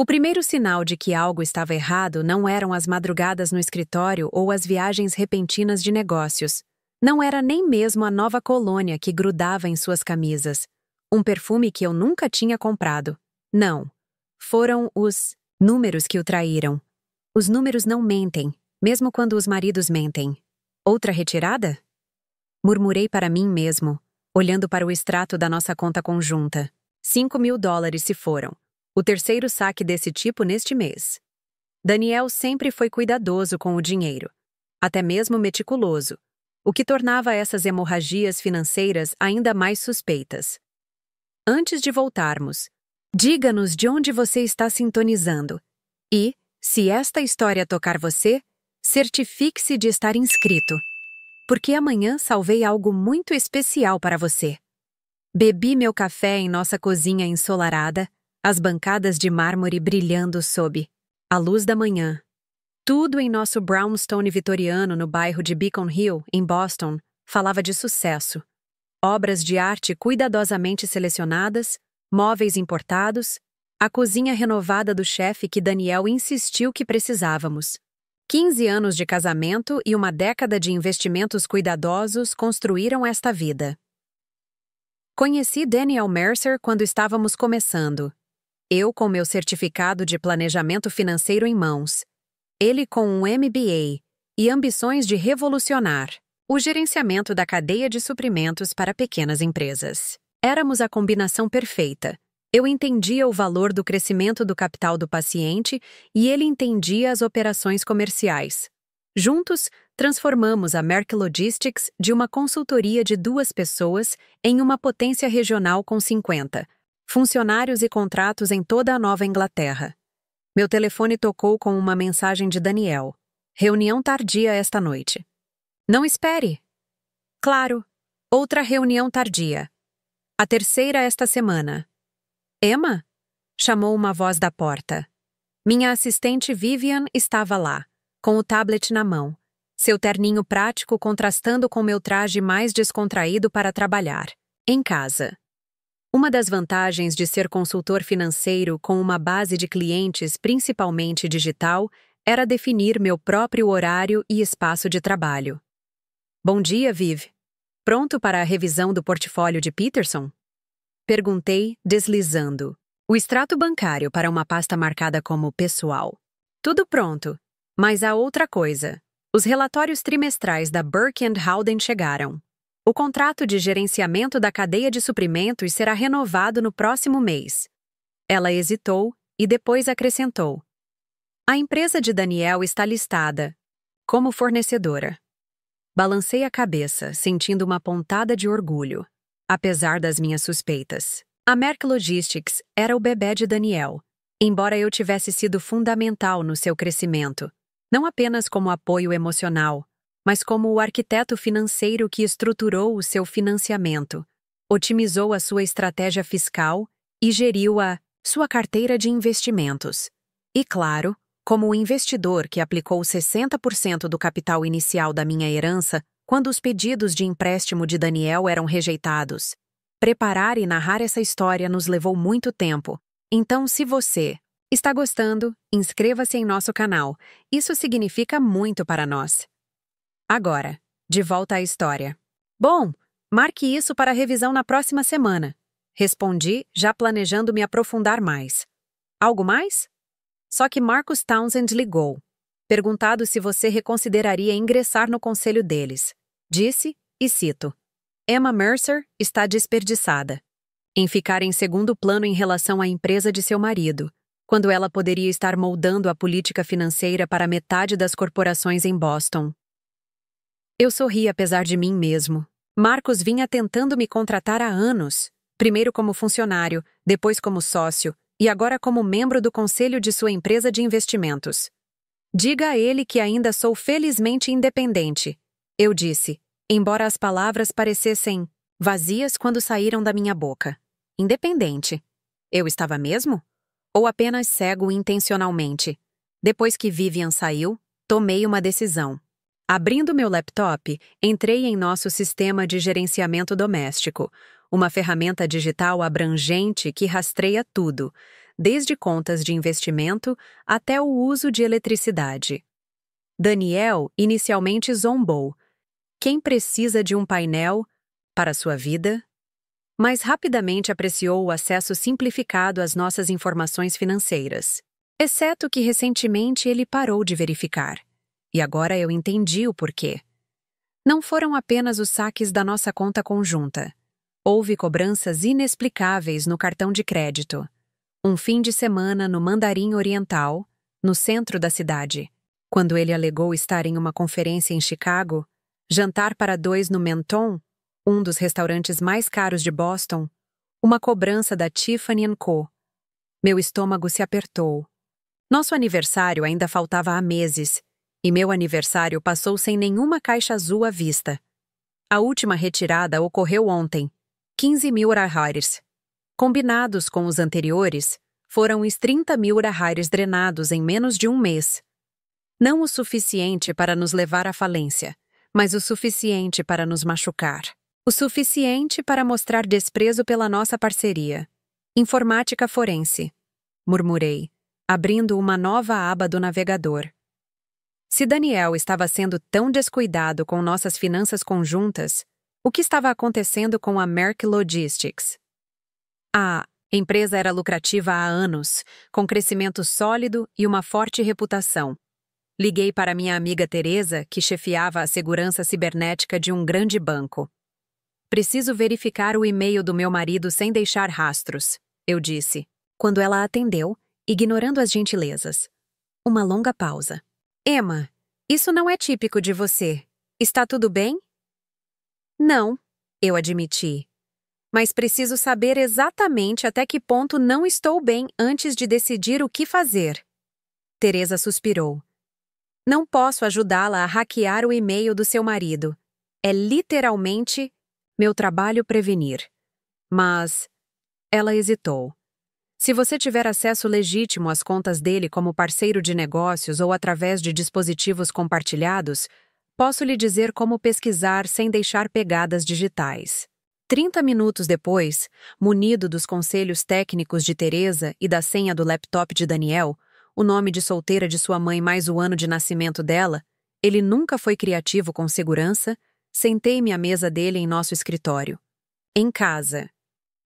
O primeiro sinal de que algo estava errado não eram as madrugadas no escritório ou as viagens repentinas de negócios. Não era nem mesmo a nova colônia que grudava em suas camisas. Um perfume que eu nunca tinha comprado. Não. Foram os números que o traíram. Os números não mentem, mesmo quando os maridos mentem. Outra retirada? Murmurei para mim mesmo, olhando para o extrato da nossa conta conjunta. $5.000 se foram. O terceiro saque desse tipo neste mês. Daniel sempre foi cuidadoso com o dinheiro, até mesmo meticuloso, o que tornava essas hemorragias financeiras ainda mais suspeitas. Antes de voltarmos, diga-nos de onde você está sintonizando. E, se esta história tocar você, certifique-se de estar inscrito, porque amanhã salvei algo muito especial para você. Bebi meu café em nossa cozinha ensolarada, as bancadas de mármore brilhando sob a luz da manhã. Tudo em nosso brownstone vitoriano no bairro de Beacon Hill, em Boston, falava de sucesso. Obras de arte cuidadosamente selecionadas, móveis importados, a cozinha renovada do chefe que Daniel insistiu que precisávamos. 15 anos de casamento e uma década de investimentos cuidadosos construíram esta vida. Conheci Daniel Mercer quando estávamos começando. Eu com meu certificado de planejamento financeiro em mãos. Ele com um MBA e ambições de revolucionar o gerenciamento da cadeia de suprimentos para pequenas empresas. Éramos a combinação perfeita. Eu entendia o valor do crescimento do capital do paciente e ele entendia as operações comerciais. Juntos, transformamos a Merck Logistics de uma consultoria de 2 pessoas em uma potência regional com 50 funcionários e contratos em toda a Nova Inglaterra. Meu telefone tocou com uma mensagem de Daniel. Reunião tardia esta noite. Não espere. Claro, outra reunião tardia. A terceira esta semana. Emma? Chamou uma voz da porta. Minha assistente Vivian estava lá, com o tablet na mão, seu terninho prático contrastando com meu traje mais descontraído para trabalhar, em casa. Uma das vantagens de ser consultor financeiro com uma base de clientes principalmente digital era definir meu próprio horário e espaço de trabalho. Bom dia, Viv. Pronto para a revisão do portfólio de Peterson? Perguntei, deslizando o extrato bancário para uma pasta marcada como pessoal. Tudo pronto, mas há outra coisa. Os relatórios trimestrais da Burke & Howden chegaram. O contrato de gerenciamento da cadeia de suprimentos será renovado no próximo mês. Ela hesitou e depois acrescentou. A empresa de Daniel está listada como fornecedora. Balancei a cabeça, sentindo uma pontada de orgulho, apesar das minhas suspeitas. A Merck Logistics era o bebé de Daniel, embora eu tivesse sido fundamental no seu crescimento, não apenas como apoio emocional, mas como o arquiteto financeiro que estruturou o seu financiamento, otimizou a sua estratégia fiscal e geriu a sua carteira de investimentos. E, claro, como o investidor que aplicou 60% do capital inicial da minha herança quando os pedidos de empréstimo de Daniel eram rejeitados. Preparar e narrar essa história nos levou muito tempo. Então, se você está gostando, inscreva-se em nosso canal. Isso significa muito para nós. Agora, de volta à história. Bom, marque isso para revisão na próxima semana. Respondi, já planejando me aprofundar mais. Algo mais? Só que Marcus Townsend ligou, perguntado se você reconsideraria ingressar no conselho deles. Disse, e cito, Emma Mercer está desperdiçada em ficar em segundo plano em relação à empresa de seu marido, quando ela poderia estar moldando a política financeira para metade das corporações em Boston. Eu sorri apesar de mim mesmo. Marcus vinha tentando me contratar há anos, primeiro como funcionário, depois como sócio, e agora como membro do conselho de sua empresa de investimentos. Diga a ele que ainda sou felizmente independente, eu disse, embora as palavras parecessem vazias quando saíram da minha boca. Independente. Eu estava mesmo? Ou apenas cego intencionalmente? Depois que Vivian saiu, tomei uma decisão. Abrindo meu laptop, entrei em nosso sistema de gerenciamento doméstico, uma ferramenta digital abrangente que rastreia tudo, desde contas de investimento até o uso de eletricidade. Daniel inicialmente zombou. Quem precisa de um painel para sua vida? Mas rapidamente apreciou o acesso simplificado às nossas informações financeiras. Exceto que recentemente ele parou de verificar. E agora eu entendi o porquê. Não foram apenas os saques da nossa conta conjunta. Houve cobranças inexplicáveis no cartão de crédito. Um fim de semana no Mandarim Oriental, no centro da cidade, quando ele alegou estar em uma conferência em Chicago, jantar para 2 no Menton, um dos restaurantes mais caros de Boston, uma cobrança da Tiffany & Co. Meu estômago se apertou. Nosso aniversário ainda faltava há meses, e meu aniversário passou sem nenhuma caixa azul à vista. A última retirada ocorreu ontem, 15.000 rahares. Combinados com os anteriores, foram os 30.000 rahares drenados em menos de um mês. Não o suficiente para nos levar à falência, mas o suficiente para nos machucar. O suficiente para mostrar desprezo pela nossa parceria. Informática forense, murmurei, abrindo uma nova aba do navegador. Se Daniel estava sendo tão descuidado com nossas finanças conjuntas, o que estava acontecendo com a Merck Logistics? A empresa era lucrativa há anos, com crescimento sólido e uma forte reputação. Liguei para minha amiga Teresa, que chefiava a segurança cibernética de um grande banco. Preciso verificar o e-mail do meu marido sem deixar rastros, eu disse, quando ela atendeu, ignorando as gentilezas. Uma longa pausa. Emma, isso não é típico de você. Está tudo bem? Não, eu admiti. Mas preciso saber exatamente até que ponto não estou bem antes de decidir o que fazer. Teresa suspirou. Não posso ajudá-la a hackear o e-mail do seu marido. É literalmente meu trabalho prevenir. Mas ela hesitou. Se você tiver acesso legítimo às contas dele como parceiro de negócios ou através de dispositivos compartilhados, posso lhe dizer como pesquisar sem deixar pegadas digitais. 30 minutos depois, munido dos conselhos técnicos de Teresa e da senha do laptop de Daniel, o nome de solteira de sua mãe mais o ano de nascimento dela, ele nunca foi criativo com segurança, sentei-me à mesa dele em nosso escritório. Em casa.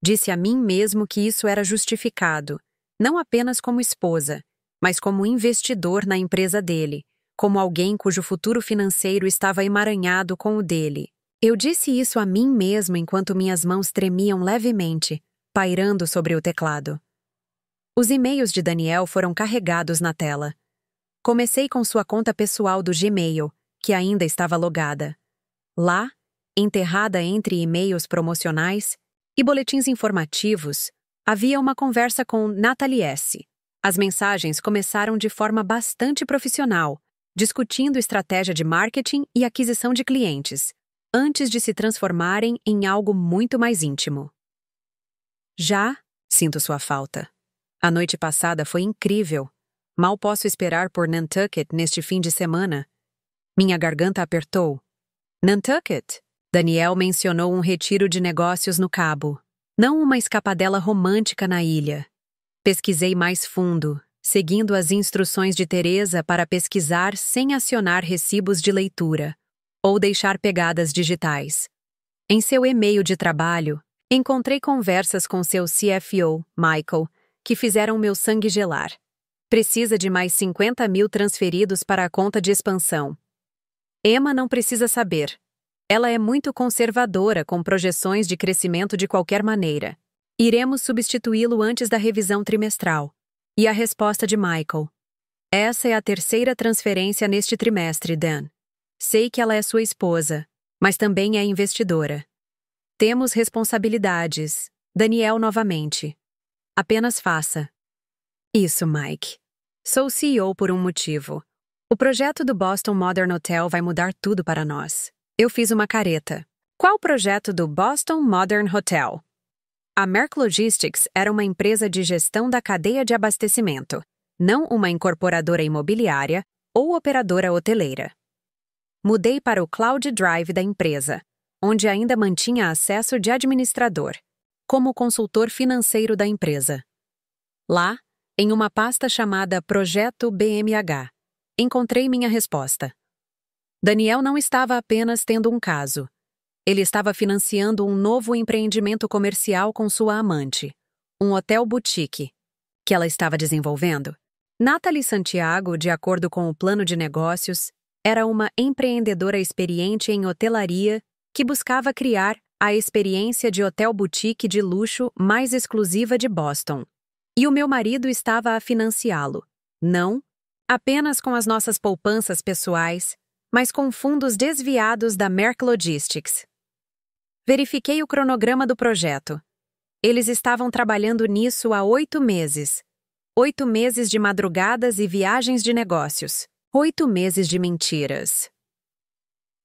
Disse a mim mesmo que isso era justificado, não apenas como esposa, mas como investidor na empresa dele, como alguém cujo futuro financeiro estava emaranhado com o dele. Eu disse isso a mim mesmo enquanto minhas mãos tremiam levemente, pairando sobre o teclado. Os e-mails de Daniel foram carregados na tela. Comecei com sua conta pessoal do Gmail, que ainda estava logada. Lá, enterrada entre e-mails promocionais e boletins informativos, havia uma conversa com Natalie S. As mensagens começaram de forma bastante profissional, discutindo estratégia de marketing e aquisição de clientes, antes de se transformarem em algo muito mais íntimo. Já sinto sua falta. A noite passada foi incrível. Mal posso esperar por Nantucket neste fim de semana. Minha garganta apertou. Nantucket? Daniel mencionou um retiro de negócios no Cabo, não uma escapadela romântica na ilha. Pesquisei mais fundo, seguindo as instruções de Teresa para pesquisar sem acionar recibos de leitura ou deixar pegadas digitais. Em seu e-mail de trabalho, encontrei conversas com seu CFO, Michael, que fizeram meu sangue gelar. Precisa de mais 50.000 transferidos para a conta de expansão. Emma não precisa saber. Ela é muito conservadora com projeções de crescimento de qualquer maneira. Iremos substituí-lo antes da revisão trimestral. E a resposta de Michael. Essa é a terceira transferência neste trimestre, Dan. Sei que ela é sua esposa, mas também é investidora. Temos responsabilidades. Daniel novamente. Apenas faça. Isso, Mike. Sou CEO por um motivo. O projeto do Boston Modern Hotel vai mudar tudo para nós. Eu fiz uma careta. Qual projeto do Boston Modern Hotel? A Merck Logistics era uma empresa de gestão da cadeia de abastecimento, não uma incorporadora imobiliária ou operadora hoteleira. Mudei para o Cloud Drive da empresa, onde ainda mantinha acesso de administrador, como consultor financeiro da empresa. Lá, em uma pasta chamada Projeto BMH, encontrei minha resposta. Daniel não estava apenas tendo um caso. Ele estava financiando um novo empreendimento comercial com sua amante, um hotel boutique, que ela estava desenvolvendo. Nathalie Santiago, de acordo com o plano de negócios, era uma empreendedora experiente em hotelaria que buscava criar a experiência de hotel boutique de luxo mais exclusiva de Boston. E o meu marido estava a financiá-lo. Não apenas com as nossas poupanças pessoais, mas com fundos desviados da Merck Logistics. Verifiquei o cronograma do projeto. Eles estavam trabalhando nisso há 8 meses. 8 meses de madrugadas e viagens de negócios. 8 meses de mentiras.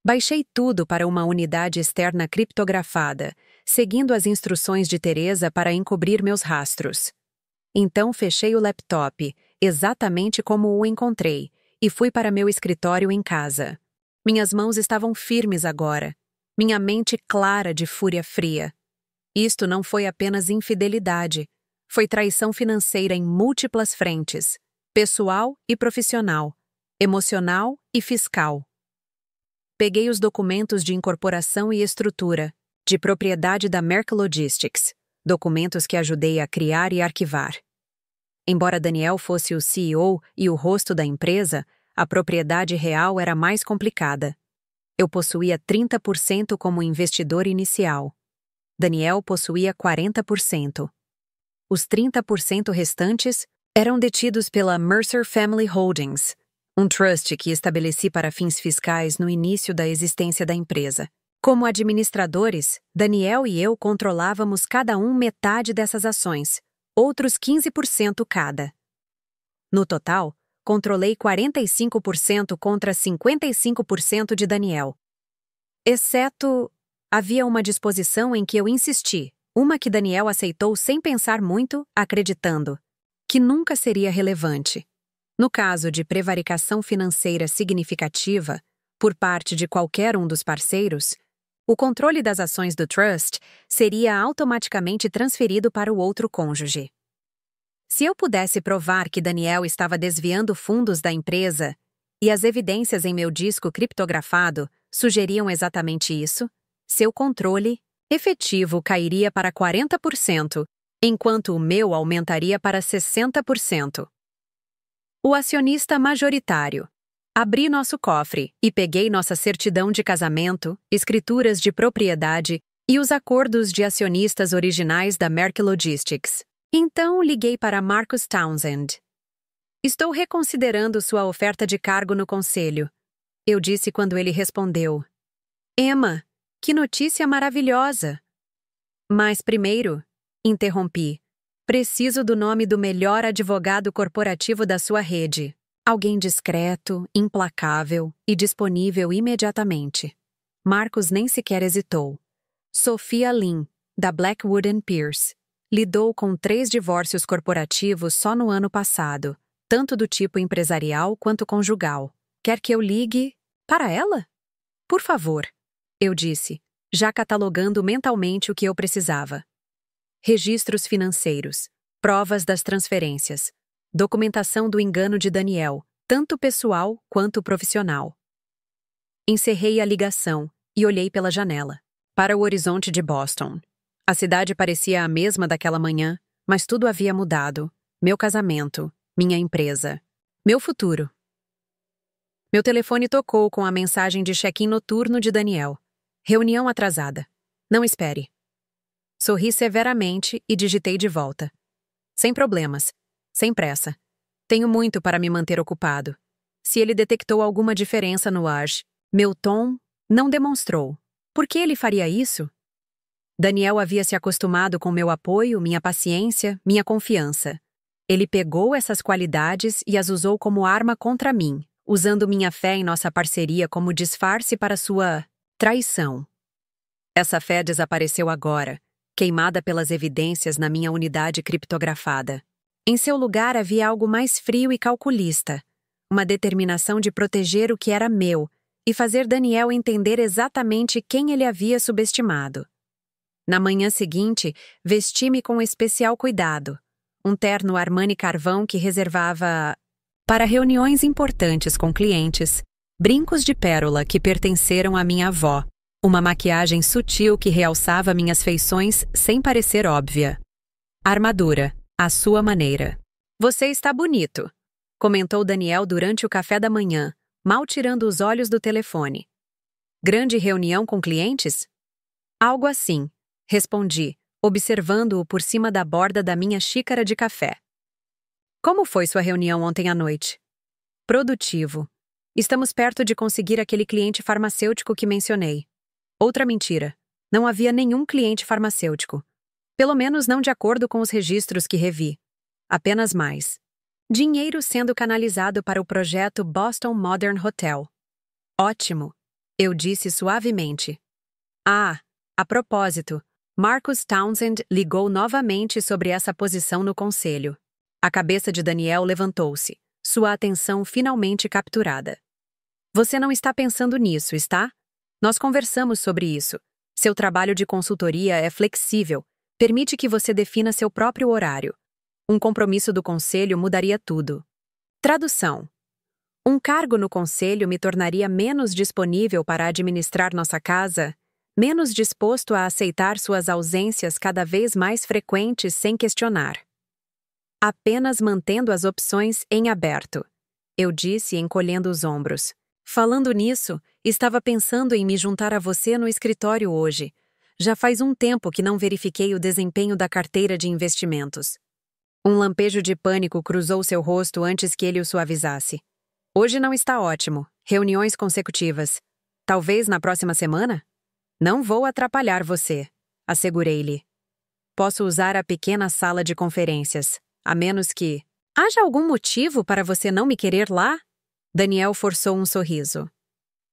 Baixei tudo para uma unidade externa criptografada, seguindo as instruções de Teresa para encobrir meus rastros. Então fechei o laptop, exatamente como o encontrei, e fui para meu escritório em casa. Minhas mãos estavam firmes agora, minha mente clara de fúria fria. Isto não foi apenas infidelidade, foi traição financeira em múltiplas frentes, pessoal e profissional, emocional e fiscal. Peguei os documentos de incorporação e estrutura, de propriedade da Merck Logistics, documentos que ajudei a criar e arquivar. Embora Daniel fosse o CEO e o rosto da empresa, a propriedade real era mais complicada. Eu possuía 30% como investidor inicial. Daniel possuía 40%. Os 30% restantes eram detidos pela Mercer Family Holdings, um trust que estabeleci para fins fiscais no início da existência da empresa. Como administradores, Daniel e eu controlávamos cada um metade dessas ações, outros 15% cada. No total, controlei 45% contra 55% de Daniel. Exceto, havia uma disposição em que eu insisti, uma que Daniel aceitou sem pensar muito, acreditando que nunca seria relevante. No caso de prevaricação financeira significativa, por parte de qualquer um dos parceiros, o controle das ações do trust seria automaticamente transferido para o outro cônjuge. Se eu pudesse provar que Daniel estava desviando fundos da empresa, e as evidências em meu disco criptografado sugeriam exatamente isso, seu controle efetivo cairia para 40%, enquanto o meu aumentaria para 60%. O acionista majoritário. Abri nosso cofre e peguei nossa certidão de casamento, escrituras de propriedade e os acordos de acionistas originais da Merck Logistics. Então liguei para Marcus Townsend. Estou reconsiderando sua oferta de cargo no conselho, eu disse quando ele respondeu. Emma, que notícia maravilhosa! Mas primeiro, interrompi, preciso do nome do melhor advogado corporativo da sua rede. Alguém discreto, implacável e disponível imediatamente. Marcos nem sequer hesitou. Sophia Lin, da Blackwood & Pierce, lidou com 3 divórcios corporativos só no ano passado, tanto do tipo empresarial quanto conjugal. Quer que eu ligue para ela? Por favor, eu disse, já catalogando mentalmente o que eu precisava. Registros financeiros, provas das transferências, documentação do engano de Daniel, tanto pessoal quanto profissional. Encerrei a ligação e olhei pela janela, para o horizonte de Boston. A cidade parecia a mesma daquela manhã, mas tudo havia mudado. Meu casamento, minha empresa, meu futuro. Meu telefone tocou com a mensagem de check-in noturno de Daniel. Reunião atrasada. Não espere. Sorri severamente e digitei de volta. Sem problemas. Sem pressa. Tenho muito para me manter ocupado. Se ele detectou alguma diferença no ar, meu tom não demonstrou. Por que ele faria isso? Daniel havia se acostumado com meu apoio, minha paciência, minha confiança. Ele pegou essas qualidades e as usou como arma contra mim, usando minha fé em nossa parceria como disfarce para sua traição. Essa fé desapareceu agora, queimada pelas evidências na minha unidade criptografada. Em seu lugar havia algo mais frio e calculista, uma determinação de proteger o que era meu e fazer Daniel entender exatamente quem ele havia subestimado. Na manhã seguinte, vesti-me com especial cuidado. um terno Armani Carvão que reservava para reuniões importantes com clientes, brincos de pérola que pertenceram à minha avó, uma maquiagem sutil que realçava minhas feições sem parecer óbvia. Armadura, à sua maneira. Você está bonito, comentou Daniel durante o café da manhã, mal tirando os olhos do telefone. Grande reunião com clientes? Algo assim, respondi, observando-o por cima da borda da minha xícara de café. Como foi sua reunião ontem à noite? Produtivo. Estamos perto de conseguir aquele cliente farmacêutico que mencionei. Outra mentira. Não havia nenhum cliente farmacêutico. Pelo menos não de acordo com os registros que revi. Apenas mais. Dinheiro sendo canalizado para o projeto Boston Modern Hotel. Ótimo, eu disse suavemente. Ah, a propósito, Marcus Townsend ligou novamente sobre essa posição no conselho. A cabeça de Daniel levantou-se, sua atenção finalmente capturada. Você não está pensando nisso, está? Nós conversamos sobre isso. Seu trabalho de consultoria é flexível, permite que você defina seu próprio horário. Um compromisso do conselho mudaria tudo. Tradução. Um cargo no conselho me tornaria menos disponível para administrar nossa casa, menos disposto a aceitar suas ausências cada vez mais frequentes sem questionar. Apenas mantendo as opções em aberto, eu disse encolhendo os ombros. Falando nisso, estava pensando em me juntar a você no escritório hoje. Já faz um tempo que não verifiquei o desempenho da carteira de investimentos. Um lampejo de pânico cruzou seu rosto antes que ele o suavizasse. Hoje não está ótimo. Reuniões consecutivas. Talvez na próxima semana? Não vou atrapalhar você, assegurei-lhe. Posso usar a pequena sala de conferências, a menos que... Haja algum motivo para você não me querer lá? Daniel forçou um sorriso.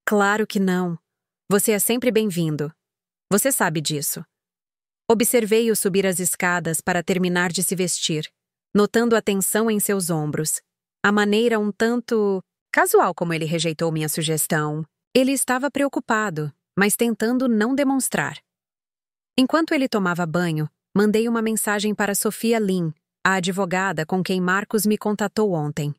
Claro que não. Você é sempre bem-vindo. Você sabe disso. Observei-o subir as escadas para terminar de se vestir, notando a tensão em seus ombros. A maneira um tanto... casual como ele rejeitou minha sugestão. Ele estava preocupado, mas tentando não demonstrar. Enquanto ele tomava banho, mandei uma mensagem para Sofia Lin, a advogada com quem Marcos me contatou ontem.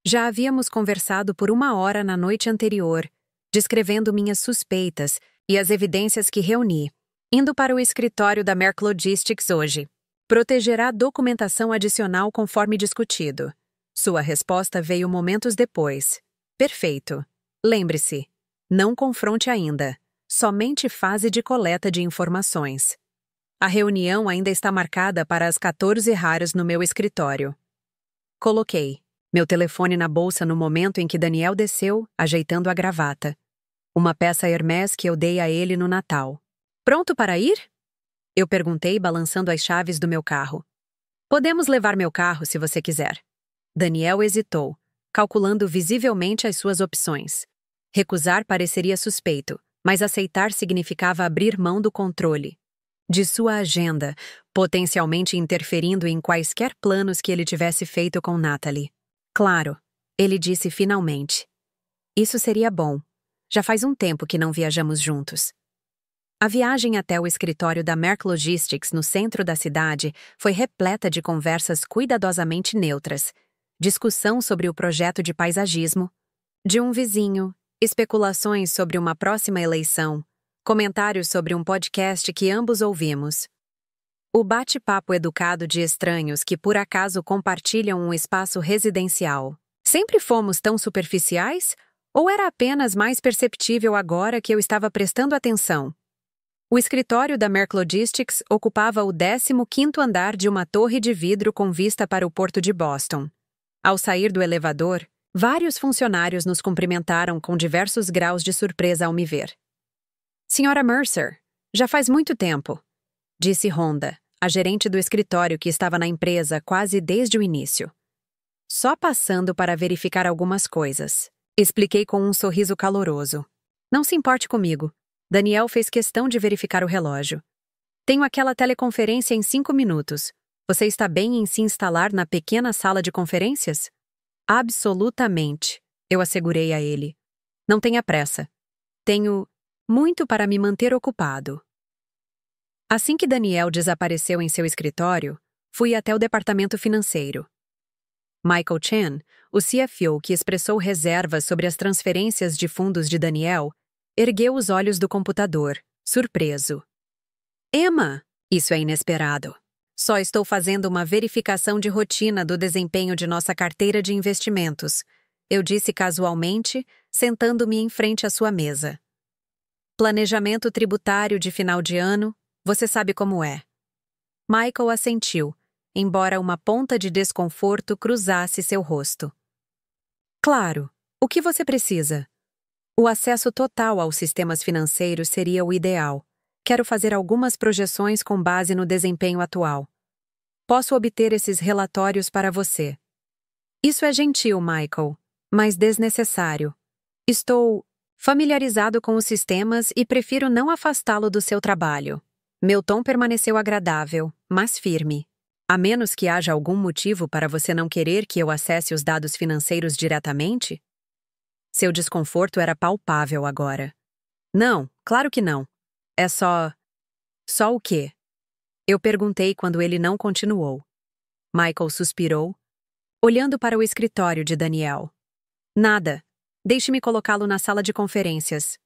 Já havíamos conversado por 1 hora na noite anterior, descrevendo minhas suspeitas e as evidências que reuni, indo para o escritório da Merck Logistics hoje. Protegerá documentação adicional conforme discutido. Sua resposta veio momentos depois. Perfeito. Lembre-se, não confronte ainda. Somente fase de coleta de informações. A reunião ainda está marcada para as 14h no meu escritório. Coloquei meu telefone na bolsa no momento em que Daniel desceu, ajeitando a gravata. Uma peça Hermès que eu dei a ele no Natal. Pronto para ir? Eu perguntei, balançando as chaves do meu carro. Podemos levar meu carro se você quiser. Daniel hesitou, calculando visivelmente as suas opções. Recusar pareceria suspeito, mas aceitar significava abrir mão do controle de sua agenda, potencialmente interferindo em quaisquer planos que ele tivesse feito com Natalie. Claro, ele disse finalmente. Isso seria bom. Já faz um tempo que não viajamos juntos. A viagem até o escritório da Merck Logistics no centro da cidade foi repleta de conversas cuidadosamente neutras, discussão sobre o projeto de paisagismo, de um vizinho, especulações sobre uma próxima eleição, comentários sobre um podcast que ambos ouvimos. O bate-papo educado de estranhos que por acaso compartilham um espaço residencial. Sempre fomos tão superficiais? Ou era apenas mais perceptível agora que eu estava prestando atenção? O escritório da Merck Logistics ocupava o 15º andar de uma torre de vidro com vista para o porto de Boston. Ao sair do elevador, vários funcionários nos cumprimentaram com diversos graus de surpresa ao me ver. Senhora Mercer, já faz muito tempo, disse Rhonda, a gerente do escritório que estava na empresa quase desde o início. Só passando para verificar algumas coisas. Expliquei com um sorriso caloroso. Não se importe comigo. Daniel fez questão de verificar o relógio. Tenho aquela teleconferência em 5 minutos. Você está bem em se instalar na pequena sala de conferências? Absolutamente, eu assegurei a ele. Não tenha pressa. Tenho muito para me manter ocupado. Assim que Daniel desapareceu em seu escritório, Fui até o departamento financeiro. Michael Chen, o CFO que expressou reservas sobre as transferências de fundos de Daniel, ergueu os olhos do computador, surpreso. Emma, isso é inesperado. Só estou fazendo uma verificação de rotina do desempenho de nossa carteira de investimentos, eu disse casualmente, sentando-me em frente à sua mesa. Planejamento tributário de final de ano, você sabe como é. Michael assentiu, embora uma ponta de desconforto cruzasse seu rosto. Claro, o que você precisa? O acesso total aos sistemas financeiros seria o ideal. Quero fazer algumas projeções com base no desempenho atual. Posso obter esses relatórios para você. Isso é gentil, Michael, mas desnecessário. Estou familiarizado com os sistemas e prefiro não afastá-lo do seu trabalho. Meu tom permaneceu agradável, mas firme. A menos que haja algum motivo para você não querer que eu acesse os dados financeiros diretamente? Seu desconforto era palpável agora. Não, claro que não. É só... Só o quê? Eu perguntei quando ele não continuou. Michael suspirou, olhando para o escritório de Daniel. Nada. Deixe-me colocá-lo na sala de conferências.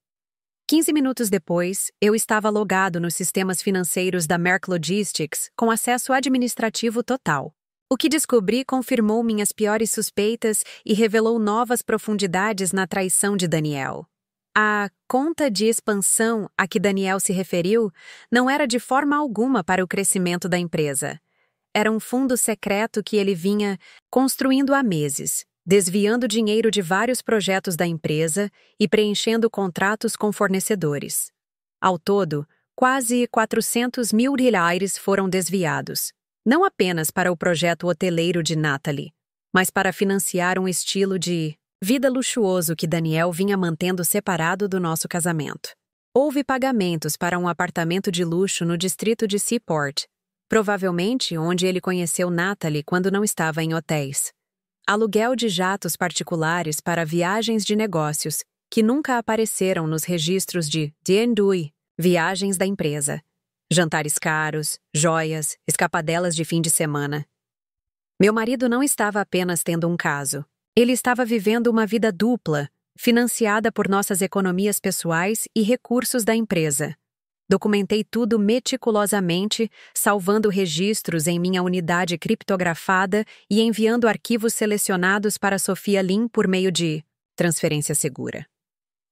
15 minutos depois, eu estava logado nos sistemas financeiros da Merck Logistics com acesso administrativo total. O que descobri confirmou minhas piores suspeitas e revelou novas profundidades na traição de Daniel. A conta de expansão a que Daniel se referiu não era de forma alguma para o crescimento da empresa. Era um fundo secreto que ele vinha construindo há meses, desviando dinheiro de vários projetos da empresa e preenchendo contratos com fornecedores. Ao todo, quase 400 mil reais foram desviados, não apenas para o projeto hoteleiro de Natalie, mas para financiar um estilo de vida luxuoso que Daniel vinha mantendo separado do nosso casamento. Houve pagamentos para um apartamento de luxo no distrito de Seaport, provavelmente onde ele conheceu Natalie quando não estava em hotéis. Aluguel de jatos particulares para viagens de negócios, que nunca apareceram nos registros de D&D, viagens da empresa. Jantares caros, joias, escapadelas de fim de semana. Meu marido não estava apenas tendo um caso. Ele estava vivendo uma vida dupla, financiada por nossas economias pessoais e recursos da empresa. Documentei tudo meticulosamente, salvando registros em minha unidade criptografada e enviando arquivos selecionados para Sofia Lin por meio de transferência segura.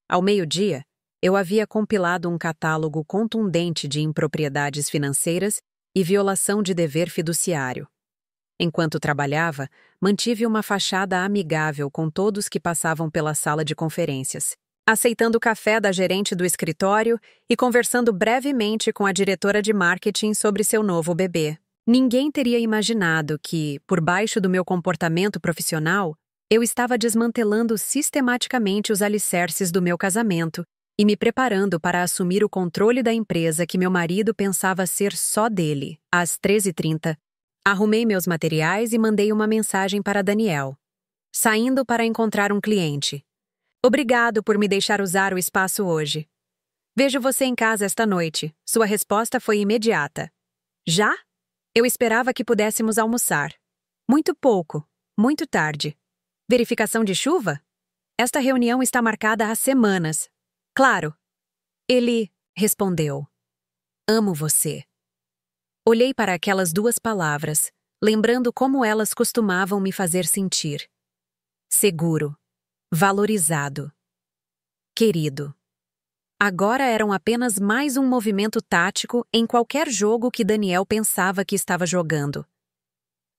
Ao meio-dia, eu havia compilado um catálogo contundente de impropriedades financeiras e violação de dever fiduciário. Enquanto trabalhava, mantive uma fachada amigável com todos que passavam pela sala de conferências, aceitando o café da gerente do escritório e conversando brevemente com a diretora de marketing sobre seu novo bebê. Ninguém teria imaginado que, por baixo do meu comportamento profissional, eu estava desmantelando sistematicamente os alicerces do meu casamento e me preparando para assumir o controle da empresa que meu marido pensava ser só dele. Às 13h30, arrumei meus materiais e mandei uma mensagem para Daniel. Saindo para encontrar um cliente. Obrigado por me deixar usar o espaço hoje. Vejo você em casa esta noite. Sua resposta foi imediata. Já? Eu esperava que pudéssemos almoçar. Muito pouco. Muito tarde. Verificação de chuva? Esta reunião está marcada há semanas. Claro. Ele respondeu. Amo você. Olhei para aquelas duas palavras, lembrando como elas costumavam me fazer sentir. Seguro. Valorizado. Querido. Agora eram apenas mais um movimento tático em qualquer jogo que Daniel pensava que estava jogando.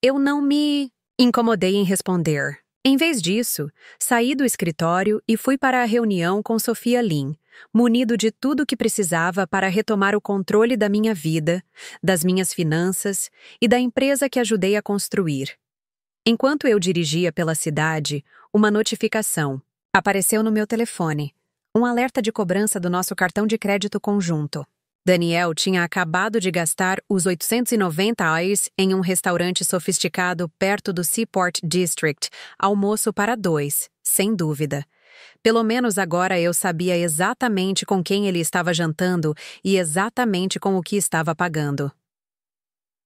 Eu não me incomodei em responder. Em vez disso, saí do escritório e fui para a reunião com Sofia Lin, munido de tudo o que precisava para retomar o controle da minha vida, das minhas finanças e da empresa que ajudei a construir. Enquanto eu dirigia pela cidade, uma notificação apareceu no meu telefone, um alerta de cobrança do nosso cartão de crédito conjunto. Daniel tinha acabado de gastar os 890 reais em um restaurante sofisticado perto do Seaport District, almoço para dois, sem dúvida. Pelo menos agora eu sabia exatamente com quem ele estava jantando e exatamente com o que estava pagando.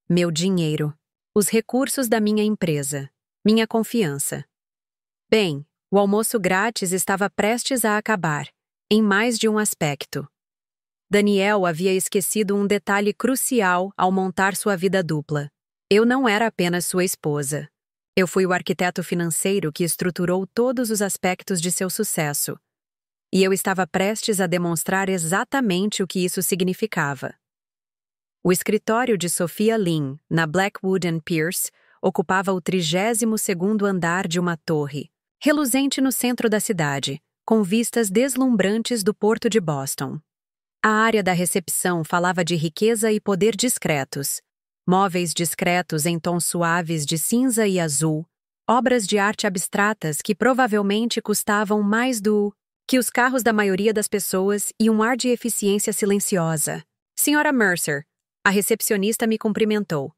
Meu dinheiro. Os recursos da minha empresa. Minha confiança. Bem, o almoço grátis estava prestes a acabar, em mais de um aspecto. Daniel havia esquecido um detalhe crucial ao montar sua vida dupla. Eu não era apenas sua esposa. Eu fui o arquiteto financeiro que estruturou todos os aspectos de seu sucesso. E eu estava prestes a demonstrar exatamente o que isso significava. O escritório de Sophia Lin, na Blackwood and Pierce, ocupava o 32º andar de uma torre, reluzente no centro da cidade, com vistas deslumbrantes do porto de Boston. A área da recepção falava de riqueza e poder discretos, móveis discretos em tons suaves de cinza e azul, obras de arte abstratas que provavelmente custavam mais que os carros da maioria das pessoas e um ar de eficiência silenciosa. Senhora Mercer, a recepcionista me cumprimentou.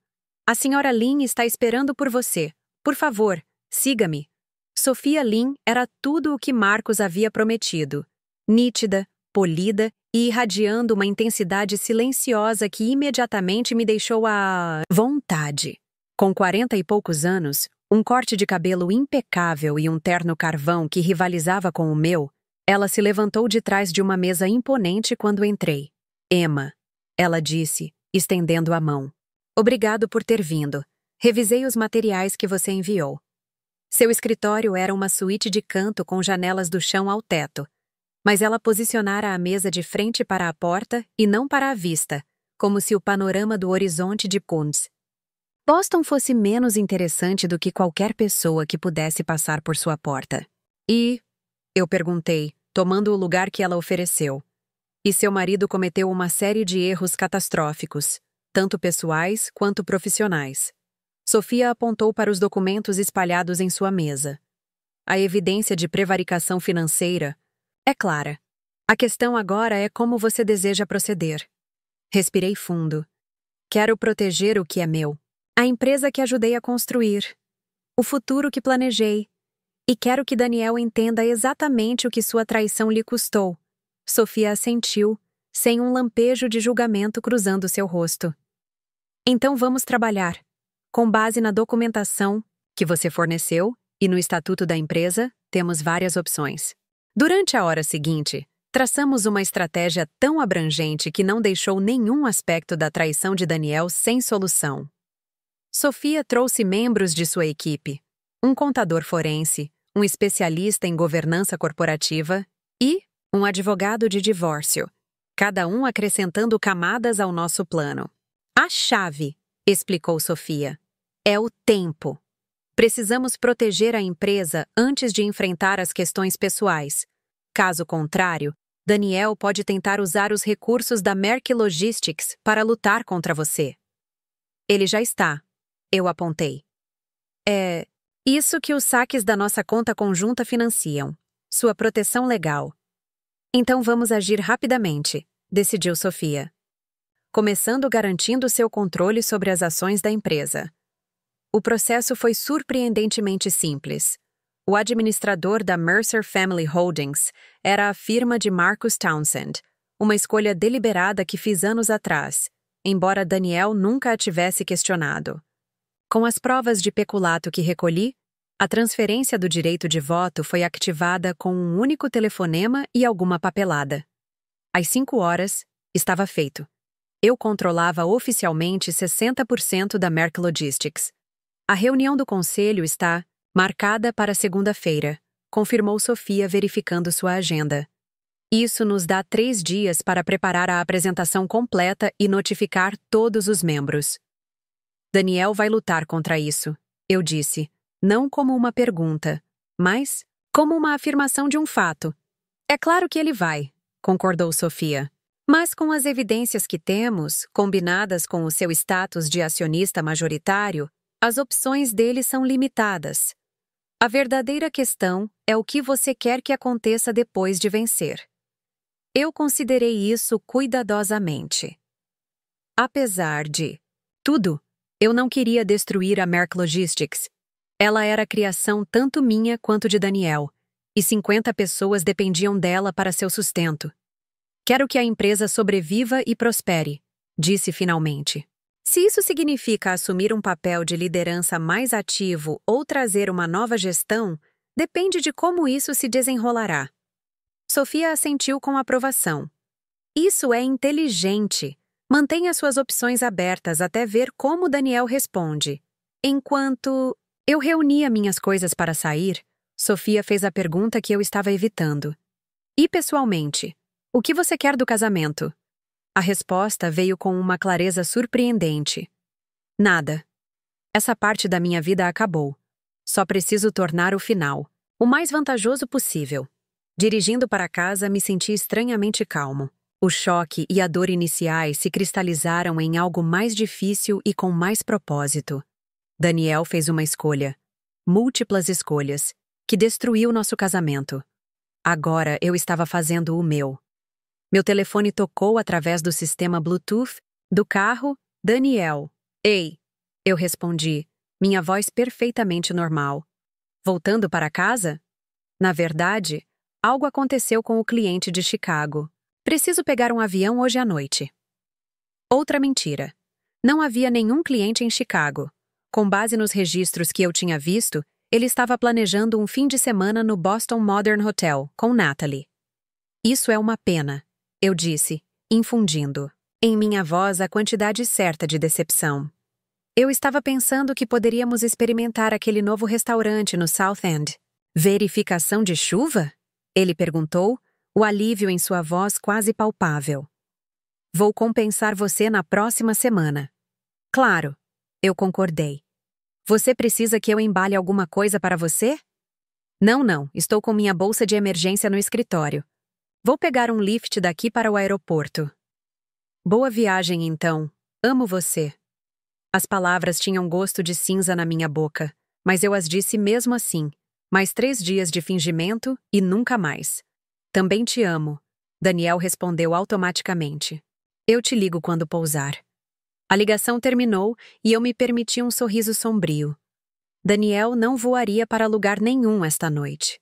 A senhora Lin está esperando por você. Por favor, siga-me. Sophia Lin era tudo o que Marcos havia prometido. Nítida, polida e irradiando uma intensidade silenciosa que imediatamente me deixou à vontade. Com 40 e poucos anos, um corte de cabelo impecável e um terno carvão que rivalizava com o meu, ela se levantou de trás de uma mesa imponente quando entrei. Emma, ela disse, estendendo a mão. Obrigado por ter vindo. Revisei os materiais que você enviou. Seu escritório era uma suíte de canto com janelas do chão ao teto, mas ela posicionara a mesa de frente para a porta e não para a vista, como se o panorama do horizonte de Kunz. Boston fosse menos interessante do que qualquer pessoa que pudesse passar por sua porta. E, eu perguntei, tomando o lugar que ela ofereceu. E seu marido cometeu uma série de erros catastróficos, tanto pessoais quanto profissionais. Sophia apontou para os documentos espalhados em sua mesa. A evidência de prevaricação financeira é clara. A questão agora é como você deseja proceder. Respirei fundo. Quero proteger o que é meu. A empresa que ajudei a construir. O futuro que planejei. E quero que Daniel entenda exatamente o que sua traição lhe custou. Sophia assentiu, sem um lampejo de julgamento cruzando seu rosto. Então vamos trabalhar. Com base na documentação que você forneceu e no estatuto da empresa, temos várias opções. Durante a hora seguinte, traçamos uma estratégia tão abrangente que não deixou nenhum aspecto da traição de Daniel sem solução. Sophia trouxe membros de sua equipe, um contador forense, um especialista em governança corporativa e um advogado de divórcio, cada um acrescentando camadas ao nosso plano. A chave, explicou Sophia, é o tempo. Precisamos proteger a empresa antes de enfrentar as questões pessoais. Caso contrário, Daniel pode tentar usar os recursos da Merck Logistics para lutar contra você. Ele já está, eu apontei. É isso que os saques da nossa conta conjunta financiam, sua proteção legal. Então vamos agir rapidamente, decidiu Sophia. Começando garantindo seu controle sobre as ações da empresa. O processo foi surpreendentemente simples. O administrador da Mercer Family Holdings era a firma de Marcus Townsend, uma escolha deliberada que fiz anos atrás, embora Daniel nunca a tivesse questionado. Com as provas de peculato que recolhi, a transferência do direito de voto foi ativada com um único telefonema e alguma papelada. Às 5 horas, estava feito. Eu controlava oficialmente 60% da Merck Logistics. A reunião do conselho está marcada para segunda-feira, confirmou Sophia verificando sua agenda. Isso nos dá 3 dias para preparar a apresentação completa e notificar todos os membros. Daniel vai lutar contra isso, eu disse, não como uma pergunta, mas como uma afirmação de um fato. É claro que ele vai, concordou Sophia. Mas com as evidências que temos, combinadas com o seu status de acionista majoritário, as opções dele são limitadas. A verdadeira questão é o que você quer que aconteça depois de vencer. Eu considerei isso cuidadosamente. Apesar de tudo, eu não queria destruir a Merck Logistics. Ela era criação tanto minha quanto de Daniel, e 50 pessoas dependiam dela para seu sustento. Quero que a empresa sobreviva e prospere, disse finalmente. Se isso significa assumir um papel de liderança mais ativo ou trazer uma nova gestão, depende de como isso se desenrolará. Sofia assentiu com aprovação. Isso é inteligente. Mantenha suas opções abertas até ver como Daniel responde. Enquanto eu reunia minhas coisas para sair, Sofia fez a pergunta que eu estava evitando. E pessoalmente, o que você quer do casamento? A resposta veio com uma clareza surpreendente. Nada. Essa parte da minha vida acabou. Só preciso tornar o final o mais vantajoso possível. Dirigindo para casa, me senti estranhamente calmo. O choque e a dor iniciais se cristalizaram em algo mais difícil e com mais propósito. Daniel fez uma escolha, múltiplas escolhas, que destruiu nosso casamento. Agora eu estava fazendo o meu. Meu telefone tocou através do sistema Bluetooth do carro. Daniel. Ei! Eu respondi, minha voz perfeitamente normal. Voltando para casa? Na verdade, algo aconteceu com o cliente de Chicago. Preciso pegar um avião hoje à noite. Outra mentira. Não havia nenhum cliente em Chicago. Com base nos registros que eu tinha visto, ele estava planejando um fim de semana no Boston Modern Hotel, com Natalie. Isso é uma pena, eu disse, infundindo em minha voz a quantidade certa de decepção. Eu estava pensando que poderíamos experimentar aquele novo restaurante no South End. Verificação de chuva? Ele perguntou, o alívio em sua voz quase palpável. Vou compensar você na próxima semana. Claro, eu concordei. Você precisa que eu embale alguma coisa para você? Não, estou com minha bolsa de emergência no escritório. Vou pegar um lift daqui para o aeroporto. Boa viagem, então. Amo você. As palavras tinham gosto de cinza na minha boca, mas eu as disse mesmo assim. Mais 3 dias de fingimento e nunca mais. Também te amo, Daniel respondeu automaticamente. Eu te ligo quando pousar. A ligação terminou e eu me permiti um sorriso sombrio. Daniel não voaria para lugar nenhum esta noite.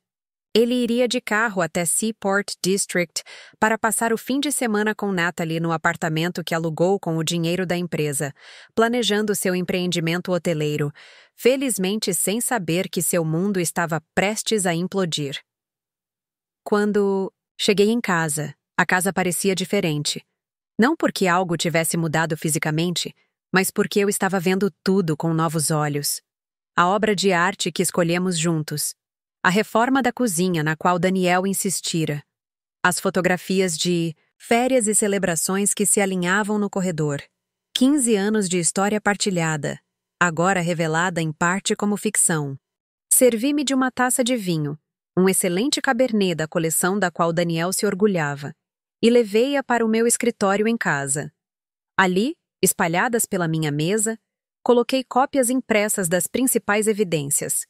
Ele iria de carro até Seaport District para passar o fim de semana com Natalie no apartamento que alugou com o dinheiro da empresa, planejando seu empreendimento hoteleiro, felizmente sem saber que seu mundo estava prestes a implodir. Quando cheguei em casa, a casa parecia diferente. Não porque algo tivesse mudado fisicamente, mas porque eu estava vendo tudo com novos olhos. A obra de arte que escolhemos juntos. A reforma da cozinha na qual Daniel insistira. As fotografias de férias e celebrações que se alinhavam no corredor. 15 anos de história partilhada, agora revelada em parte como ficção. Servi-me de uma taça de vinho, um excelente cabernet da coleção da qual Daniel se orgulhava, e levei-a para o meu escritório em casa. Ali, espalhadas pela minha mesa, coloquei cópias impressas das principais evidências.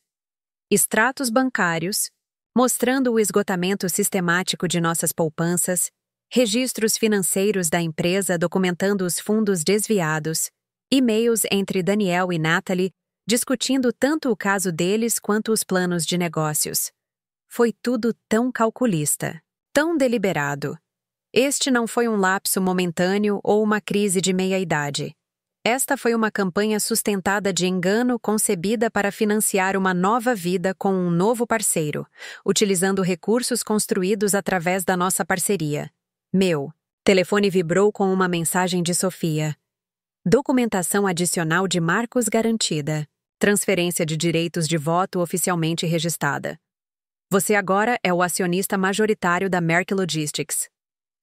Extratos bancários, mostrando o esgotamento sistemático de nossas poupanças, registros financeiros da empresa documentando os fundos desviados, e-mails entre Daniel e Natalie, discutindo tanto o caso deles quanto os planos de negócios. Foi tudo tão calculista, tão deliberado. Este não foi um lapso momentâneo ou uma crise de meia-idade. Esta foi uma campanha sustentada de engano concebida para financiar uma nova vida com um novo parceiro, utilizando recursos construídos através da nossa parceria. Meu telefone vibrou com uma mensagem de Sofia. Documentação adicional de marcos garantida. Transferência de direitos de voto oficialmente registrada. Você agora é o acionista majoritário da Merck Logistics.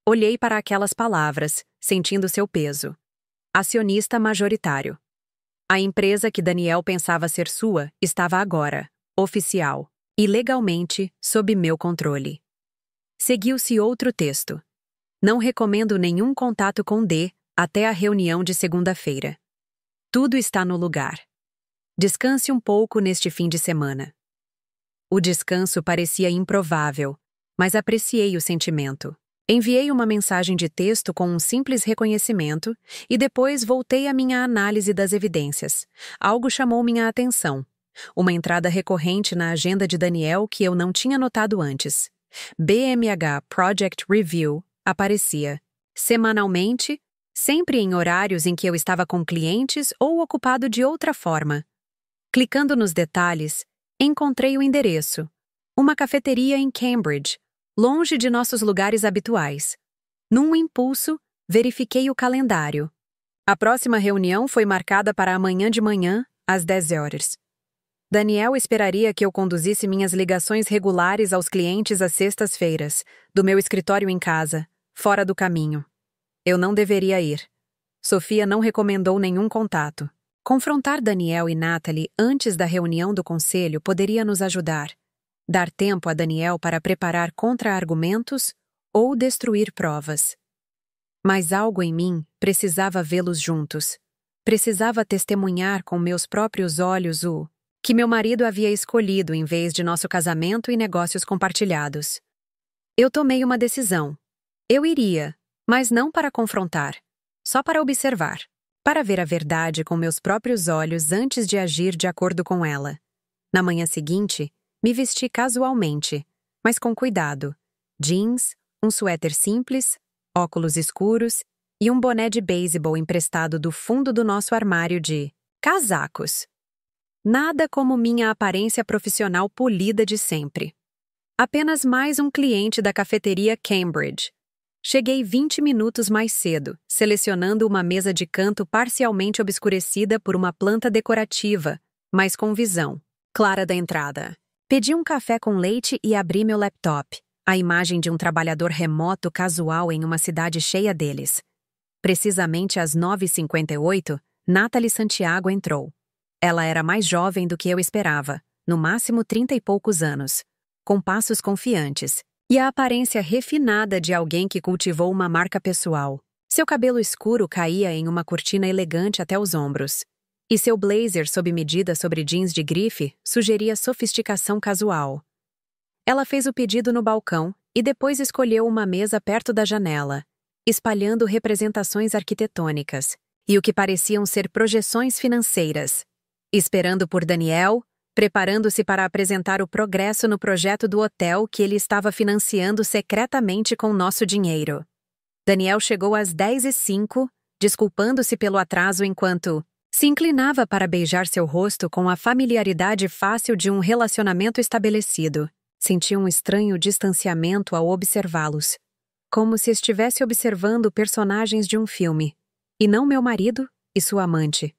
Olhei para aquelas palavras, sentindo seu peso. Acionista majoritário. A empresa que Daniel pensava ser sua estava agora, oficial, e legalmente sob meu controle. Seguiu-se outro texto. Não recomendo nenhum contato com D até a reunião de segunda-feira. Tudo está no lugar. Descanse um pouco neste fim de semana. O descanso parecia improvável, mas apreciei o sentimento. Enviei uma mensagem de texto com um simples reconhecimento e depois voltei à minha análise das evidências. Algo chamou minha atenção. Uma entrada recorrente na agenda de Daniel que eu não tinha notado antes. BMH Project Review aparecia. Semanalmente, sempre em horários em que eu estava com clientes ou ocupado de outra forma. Clicando nos detalhes, encontrei o endereço. Uma cafeteria em Cambridge, longe de nossos lugares habituais. Num impulso, verifiquei o calendário. A próxima reunião foi marcada para amanhã de manhã, às 10 horas. Daniel esperaria que eu conduzisse minhas ligações regulares aos clientes às sextas-feiras, do meu escritório em casa, fora do caminho. Eu não deveria ir. Sofia não recomendou nenhum contato. Confrontar Daniel e Natalie antes da reunião do conselho poderia nos ajudar. Dar tempo a Daniel para preparar contra-argumentos ou destruir provas. Mas algo em mim precisava vê-los juntos. Precisava testemunhar com meus próprios olhos o que meu marido havia escolhido em vez de nosso casamento e negócios compartilhados. Eu tomei uma decisão. Eu iria, mas não para confrontar, só para observar, para ver a verdade com meus próprios olhos antes de agir de acordo com ela. Na manhã seguinte, me vesti casualmente, mas com cuidado. Jeans, um suéter simples, óculos escuros e um boné de beisebol emprestado do fundo do nosso armário de casacos. Nada como minha aparência profissional polida de sempre. Apenas mais um cliente da cafeteria Cambridge. Cheguei 20 minutos mais cedo, selecionando uma mesa de canto parcialmente obscurecida por uma planta decorativa, mas com visão clara da entrada. Pedi um café com leite e abri meu laptop, a imagem de um trabalhador remoto casual em uma cidade cheia deles. Precisamente às 9h58, Natalie Santiago entrou. Ela era mais jovem do que eu esperava, no máximo 30 e poucos anos, com passos confiantes, e a aparência refinada de alguém que cultivou uma marca pessoal. Seu cabelo escuro caía em uma cortina elegante até os ombros, e seu blazer sob medida sobre jeans de grife sugeria sofisticação casual. Ela fez o pedido no balcão e depois escolheu uma mesa perto da janela, espalhando representações arquitetônicas e o que pareciam ser projeções financeiras. Esperando por Daniel, preparando-se para apresentar o progresso no projeto do hotel que ele estava financiando secretamente com nosso dinheiro. Daniel chegou às 10h05, desculpando-se pelo atraso enquanto se inclinava para beijar seu rosto com a familiaridade fácil de um relacionamento estabelecido. Senti um estranho distanciamento ao observá-los, como se estivesse observando personagens de um filme, e não meu marido e sua amante.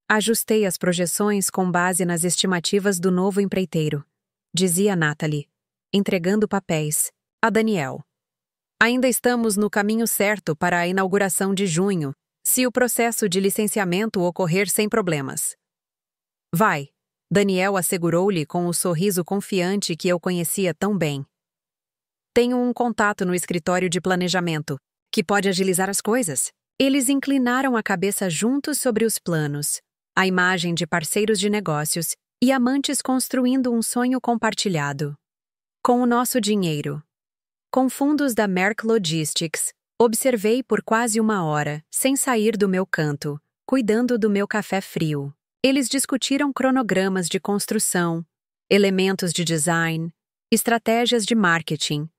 Ajustei as projeções com base nas estimativas do novo empreiteiro, dizia Natalie, entregando papéis a Daniel. Ainda estamos no caminho certo para a inauguração de junho, se o processo de licenciamento ocorrer sem problemas. Vai, Daniel assegurou-lhe com o sorriso confiante que eu conhecia tão bem. Tenho um contato no escritório de planejamento, que pode agilizar as coisas. Eles inclinaram a cabeça juntos sobre os planos, a imagem de parceiros de negócios e amantes construindo um sonho compartilhado. Com o nosso dinheiro. Com fundos da Merck Logistics, observei por quase 1 hora, sem sair do meu canto, cuidando do meu café frio. Eles discutiram cronogramas de construção, elementos de design, estratégias de marketing,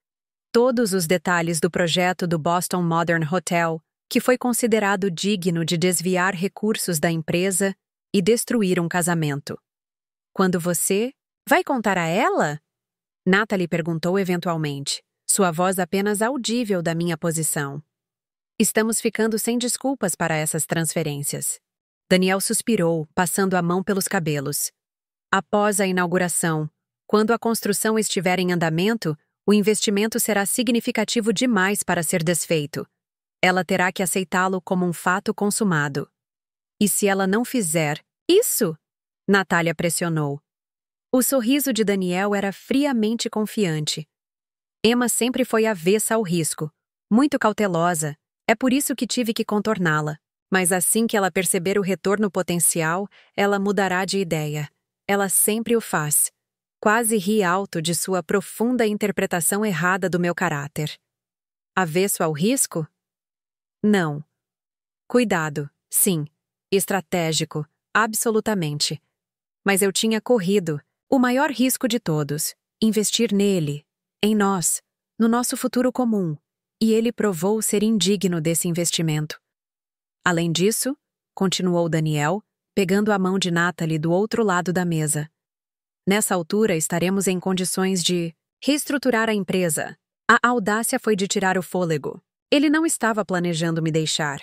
todos os detalhes do projeto do Boston Modern Hotel, que foi considerado digno de desviar recursos da empresa e destruir um casamento. Quando você vai contar a ela? Natalie perguntou eventualmente, sua voz apenas audível da minha posição. Estamos ficando sem desculpas para essas transferências. Daniel suspirou, passando a mão pelos cabelos. Após a inauguração, quando a construção estiver em andamento, o investimento será significativo demais para ser desfeito. Ela terá que aceitá-lo como um fato consumado. E se ela não fizer isso? Natália pressionou. O sorriso de Daniel era friamente confiante. Emma sempre foi avessa ao risco, muito cautelosa, é por isso que tive que contorná-la. Mas assim que ela perceber o retorno potencial, ela mudará de ideia. Ela sempre o faz. Quase ri alto de sua profunda interpretação errada do meu caráter. Avesso ao risco? Não. Cuidado, sim. Estratégico, absolutamente. Mas eu tinha corrido o maior risco de todos, investir nele, em nós, no nosso futuro comum, e ele provou ser indigno desse investimento. Além disso, continuou Daniel, pegando a mão de Natalie do outro lado da mesa. Nessa altura, estaremos em condições de reestruturar a empresa. A audácia foi de tirar o fôlego. Ele não estava planejando me deixar.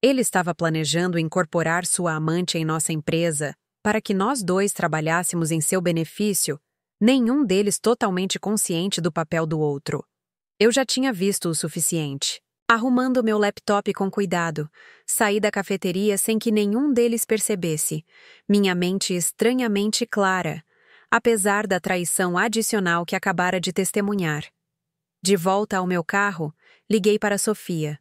Ele estava planejando incorporar sua amante em nossa empresa para que nós dois trabalhássemos em seu benefício, nenhum deles totalmente consciente do papel do outro. Eu já tinha visto o suficiente. Arrumando meu laptop com cuidado, saí da cafeteria sem que nenhum deles percebesse, minha mente estranhamente clara, apesar da traição adicional que acabara de testemunhar. De volta ao meu carro, liguei para Sofia.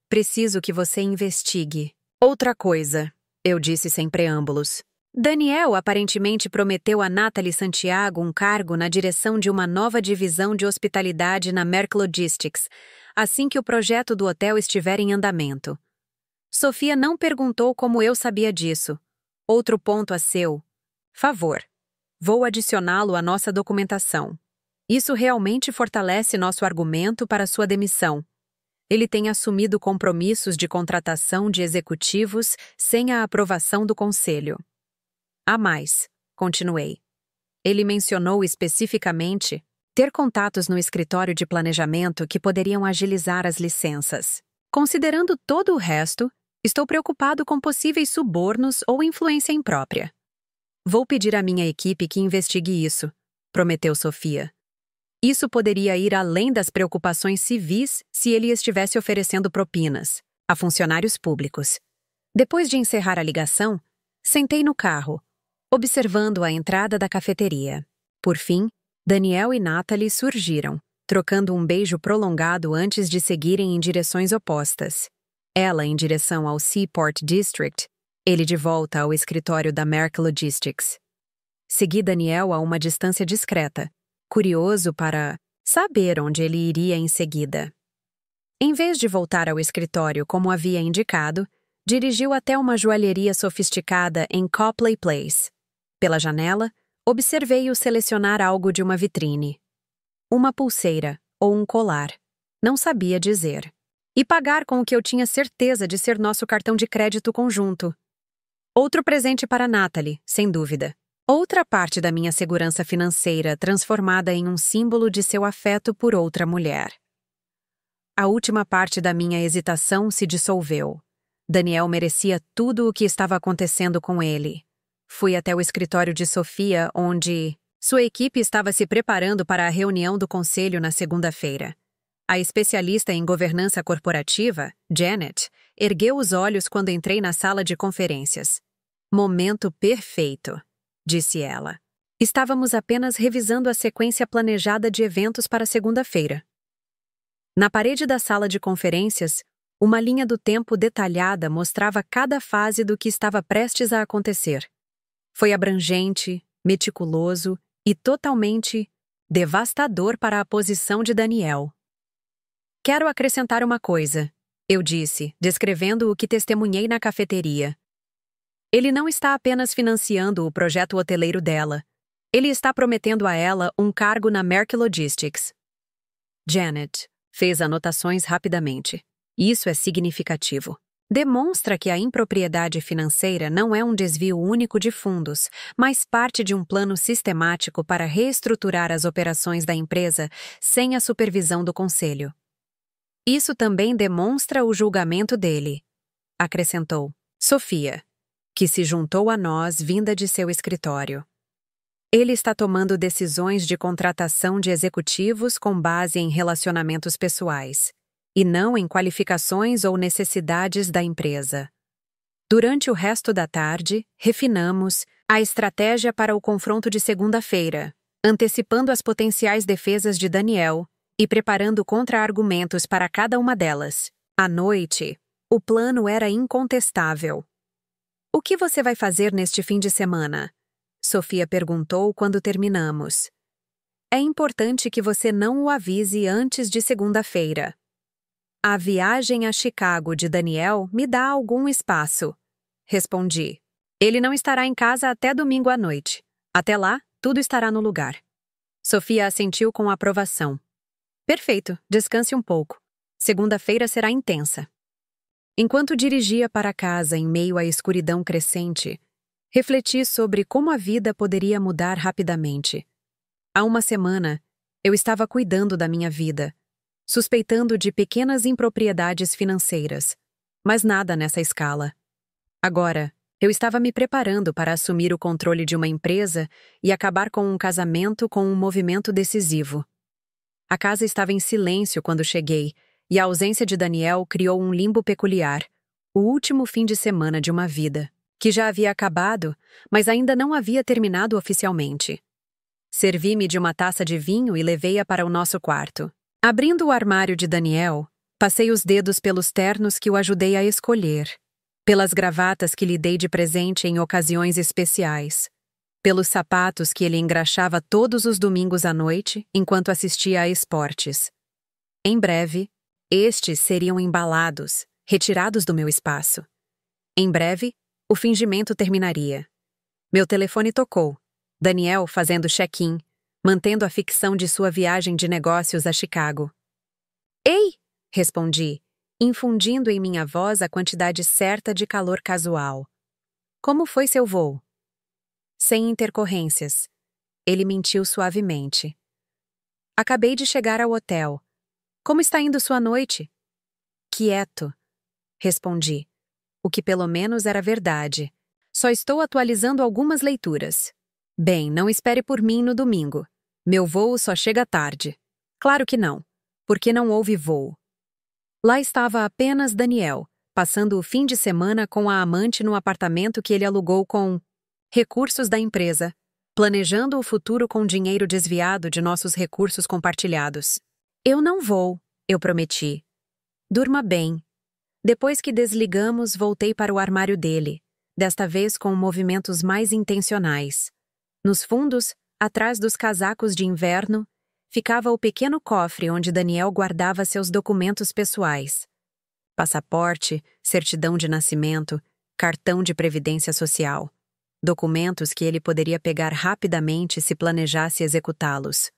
Preciso que você investigue. Outra coisa, eu disse sem preâmbulos. Daniel aparentemente prometeu a Natalie Santiago um cargo na direção de uma nova divisão de hospitalidade na Merck Logistics, assim que o projeto do hotel estiver em andamento. Sofia não perguntou como eu sabia disso. Outro ponto a seu favor. Vou adicioná-lo à nossa documentação. Isso realmente fortalece nosso argumento para sua demissão. Ele tem assumido compromissos de contratação de executivos sem a aprovação do conselho. Há mais, continuei. Ele mencionou especificamente ter contatos no escritório de planejamento que poderiam agilizar as licenças. Considerando todo o resto, estou preocupado com possíveis subornos ou influência imprópria. Vou pedir à minha equipe que investigue isso, prometeu Sofia. Isso poderia ir além das preocupações civis se ele estivesse oferecendo propinas a funcionários públicos. Depois de encerrar a ligação, sentei no carro, observando a entrada da cafeteria. Por fim, Daniel e Natalie surgiram, trocando um beijo prolongado antes de seguirem em direções opostas. Ela em direção ao Seaport District, ele de volta ao escritório da Merck Logistics. Segui Daniel a uma distância discreta, curioso para saber onde ele iria em seguida. Em vez de voltar ao escritório como havia indicado, dirigiu até uma joalheria sofisticada em Copley Place. Pela janela, observei-o selecionar algo de uma vitrine. Uma pulseira ou um colar. Não sabia dizer. E pagar com o que eu tinha certeza de ser nosso cartão de crédito conjunto. Outro presente para Natalie, sem dúvida. Outra parte da minha segurança financeira transformada em um símbolo de seu afeto por outra mulher. A última parte da minha hesitação se dissolveu. Daniel merecia tudo o que estava acontecendo com ele. Fui até o escritório de Sofia, onde sua equipe estava se preparando para a reunião do conselho na segunda-feira. A especialista em governança corporativa, Janet, ergueu os olhos quando entrei na sala de conferências. Momento perfeito, disse ela. Estávamos apenas revisando a sequência planejada de eventos para segunda-feira. Na parede da sala de conferências, uma linha do tempo detalhada mostrava cada fase do que estava prestes a acontecer. Foi abrangente, meticuloso e totalmente devastador para a posição de Daniel. Quero acrescentar uma coisa, eu disse, descrevendo o que testemunhei na cafeteria. Ele não está apenas financiando o projeto hoteleiro dela. Ele está prometendo a ela um cargo na Merck Logistics. Janet fez anotações rapidamente. Isso é significativo. Demonstra que a impropriedade financeira não é um desvio único de fundos, mas parte de um plano sistemático para reestruturar as operações da empresa sem a supervisão do conselho. Isso também demonstra o julgamento dele, acrescentou Sofia, que se juntou a nós vinda de seu escritório. Ele está tomando decisões de contratação de executivos com base em relacionamentos pessoais, e não em qualificações ou necessidades da empresa. Durante o resto da tarde, refinamos a estratégia para o confronto de segunda-feira, antecipando as potenciais defesas de Daniel e preparando contra-argumentos para cada uma delas. À noite, o plano era incontestável. "O que você vai fazer neste fim de semana?" Sofia perguntou quando terminamos. "É importante que você não o avise antes de segunda-feira." "A viagem a Chicago de Daniel me dá algum espaço", respondi. "Ele não estará em casa até domingo à noite. Até lá, tudo estará no lugar." Sofia assentiu com aprovação. "Perfeito, descanse um pouco. Segunda-feira será intensa." Enquanto dirigia para casa em meio à escuridão crescente, refleti sobre como a vida poderia mudar rapidamente. Há uma semana, eu estava cuidando da minha vida, suspeitando de pequenas impropriedades financeiras, mas nada nessa escala. Agora, eu estava me preparando para assumir o controle de uma empresa e acabar com um casamento com um movimento decisivo. A casa estava em silêncio quando cheguei, e a ausência de Daniel criou um limbo peculiar, o último fim de semana de uma vida, que já havia acabado, mas ainda não havia terminado oficialmente. Servi-me de uma taça de vinho e levei-a para o nosso quarto. Abrindo o armário de Daniel, passei os dedos pelos ternos que o ajudei a escolher, pelas gravatas que lhe dei de presente em ocasiões especiais, pelos sapatos que ele engraxava todos os domingos à noite enquanto assistia a esportes. Em breve, estes seriam embalados, retirados do meu espaço. Em breve, o fingimento terminaria. Meu telefone tocou. Daniel fazendo check-in, mantendo a ficção de sua viagem de negócios a Chicago. "Ei!" respondi, infundindo em minha voz a quantidade certa de calor casual. "Como foi seu voo?" Sem intercorrências. Ele mentiu suavemente. "Acabei de chegar ao hotel. Como está indo sua noite?" "Quieto", respondi, o que pelo menos era verdade. "Só estou atualizando algumas leituras." "Bem, não espere por mim no domingo. Meu voo só chega tarde." "Claro que não, porque não houve voo." Lá estava apenas Daniel, passando o fim de semana com a amante no apartamento que ele alugou com recursos da empresa, planejando o futuro com dinheiro desviado de nossos recursos compartilhados. "Eu não vou", eu prometi. "Durma bem." Depois que desligamos, voltei para o armário dele, desta vez com movimentos mais intencionais. Nos fundos, atrás dos casacos de inverno, ficava o pequeno cofre onde Daniel guardava seus documentos pessoais. Passaporte, certidão de nascimento, cartão de previdência social. Documentos que ele poderia pegar rapidamente se planejasse executá-los.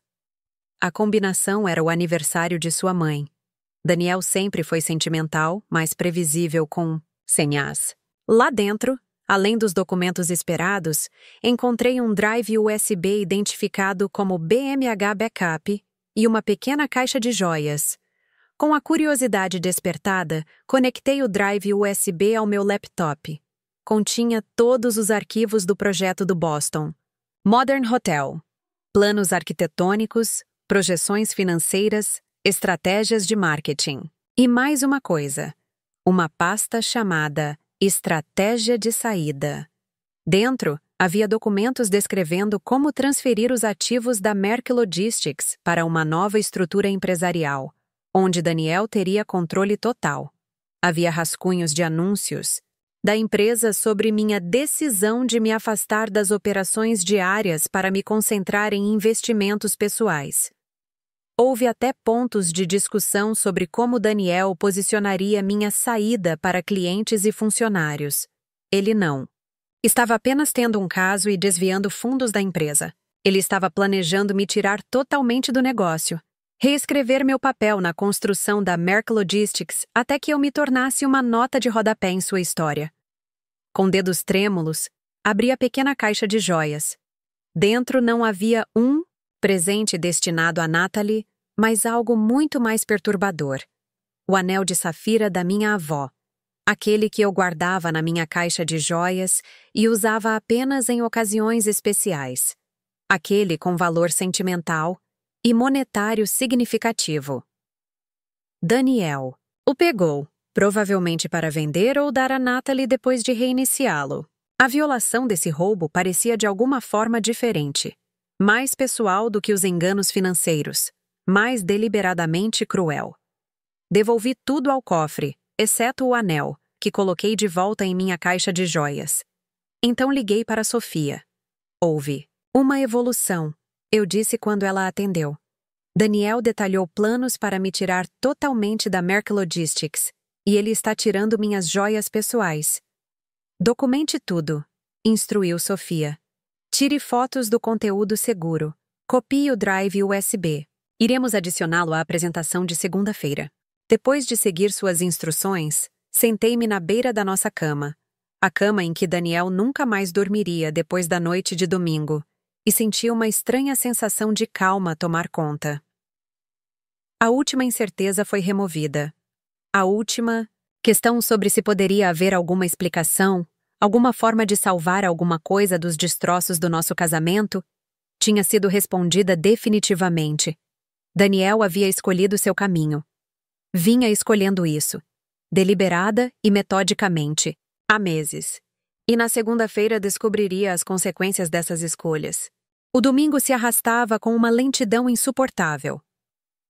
A combinação era o aniversário de sua mãe. Daniel sempre foi sentimental, mas previsível com senhas. Lá dentro, além dos documentos esperados, encontrei um drive USB identificado como BMH Backup e uma pequena caixa de joias. Com a curiosidade despertada, conectei o drive USB ao meu laptop. Continha todos os arquivos do projeto do Boston. Modern Hotel. Planos arquitetônicos, projeções financeiras, estratégias de marketing. E mais uma coisa. Uma pasta chamada Estratégia de Saída. Dentro, havia documentos descrevendo como transferir os ativos da Merck Logistics para uma nova estrutura empresarial, onde Daniel teria controle total. Havia rascunhos de anúncios da empresa sobre minha decisão de me afastar das operações diárias para me concentrar em investimentos pessoais. Houve até pontos de discussão sobre como Daniel posicionaria minha saída para clientes e funcionários. Ele não. Estava apenas tendo um caso e desviando fundos da empresa. Ele estava planejando me tirar totalmente do negócio, reescrever meu papel na construção da Merck Logistics até que eu me tornasse uma nota de rodapé em sua história. Com dedos trêmulos, abri a pequena caixa de joias. Dentro não havia um presente destinado a Natalie, mas algo muito mais perturbador. O anel de safira da minha avó. Aquele que eu guardava na minha caixa de joias e usava apenas em ocasiões especiais. Aquele com valor sentimental e monetário significativo. Daniel o pegou, provavelmente para vender ou dar a Natalie depois de reiniciá-lo. A violação desse roubo parecia de alguma forma diferente, mais pessoal do que os enganos financeiros, mais deliberadamente cruel. Devolvi tudo ao cofre, exceto o anel, que coloquei de volta em minha caixa de joias. Então liguei para Sofia. Houve uma evolução, eu disse quando ela atendeu. Daniel detalhou planos para me tirar totalmente da Merck Logistics, e ele está tirando minhas joias pessoais. Documente tudo, instruiu Sofia. Tire fotos do conteúdo seguro. Copie o drive USB. Iremos adicioná-lo à apresentação de segunda-feira. Depois de seguir suas instruções, Sentei-me na beira da nossa cama, a cama em que Daniel nunca mais dormiria depois da noite de domingo, e senti uma estranha sensação de calma tomar conta. A última incerteza foi removida. A última questão sobre se poderia haver alguma explicação, alguma forma de salvar alguma coisa dos destroços do nosso casamento, tinha sido respondida definitivamente. Daniel havia escolhido seu caminho. Vinha escolhendo isso, deliberada e metodicamente, há meses. E na segunda-feira descobriria as consequências dessas escolhas. O domingo se arrastava com uma lentidão insuportável.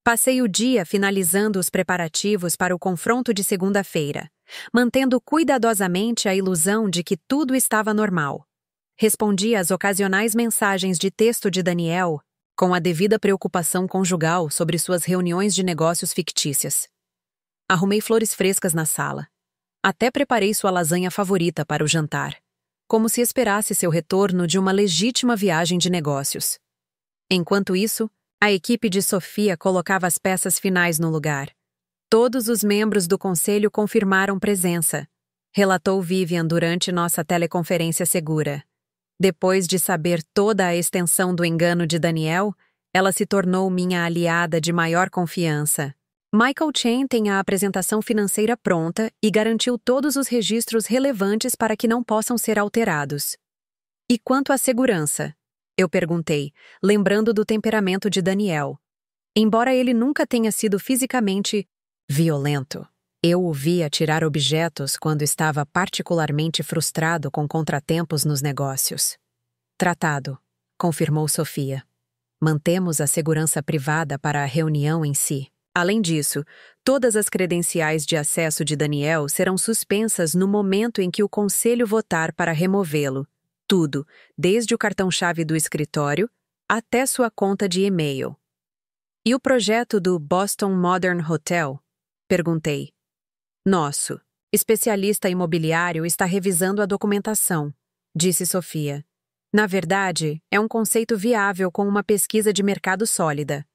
Passei o dia finalizando os preparativos para o confronto de segunda-feira, mantendo cuidadosamente a ilusão de que tudo estava normal. Respondi às ocasionais mensagens de texto de Daniel, com a devida preocupação conjugal sobre suas reuniões de negócios fictícias. Arrumei flores frescas na sala. Até preparei sua lasanha favorita para o jantar, como se esperasse seu retorno de uma legítima viagem de negócios. Enquanto isso, a equipe de Sofia colocava as peças finais no lugar. Todos os membros do conselho confirmaram presença, relatou Vivian durante nossa teleconferência segura. Depois de saber toda a extensão do engano de Daniel, ela se tornou minha aliada de maior confiança. Michael Chen tem a apresentação financeira pronta e garantiu todos os registros relevantes para que não possam ser alterados. E quanto à segurança? Eu perguntei, lembrando do temperamento de Daniel. Embora ele nunca tenha sido fisicamente violento, eu o via tirar objetos quando estava particularmente frustrado com contratempos nos negócios. Tratado, confirmou Sofia. Mantemos a segurança privada para a reunião em si. Além disso, todas as credenciais de acesso de Daniel serão suspensas no momento em que o conselho votar para removê-lo. Tudo, desde o cartão-chave do escritório até sua conta de e-mail. E o projeto do Boston Modern Hotel? Perguntei. Nosso especialista imobiliário está revisando a documentação, disse Sofia. Na verdade, é um conceito viável com uma pesquisa de mercado sólida.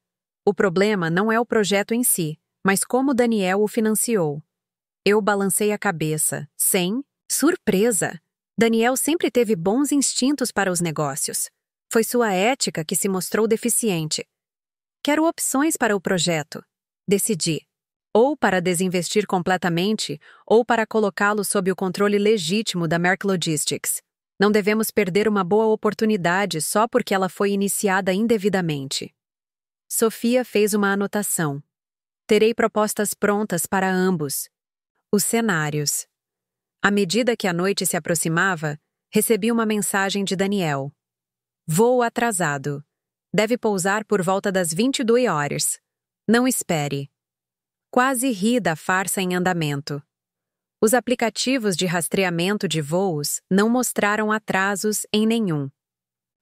O problema não é o projeto em si, mas como Daniel o financiou. Eu balancei a cabeça, sem surpresa. Daniel sempre teve bons instintos para os negócios. Foi sua ética que se mostrou deficiente. Quero opções para o projeto. Decidi. Ou para desinvestir completamente, ou para colocá-lo sob o controle legítimo da Merck Logistics. Não devemos perder uma boa oportunidade só porque ela foi iniciada indevidamente. Sofia fez uma anotação. Terei propostas prontas para ambos. Os cenários. À medida que a noite se aproximava, recebi uma mensagem de Daniel. Voo atrasado. Deve pousar por volta das 22 horas. Não espere. Quase ri da farsa em andamento. Os aplicativos de rastreamento de voos não mostraram atrasos em nenhum.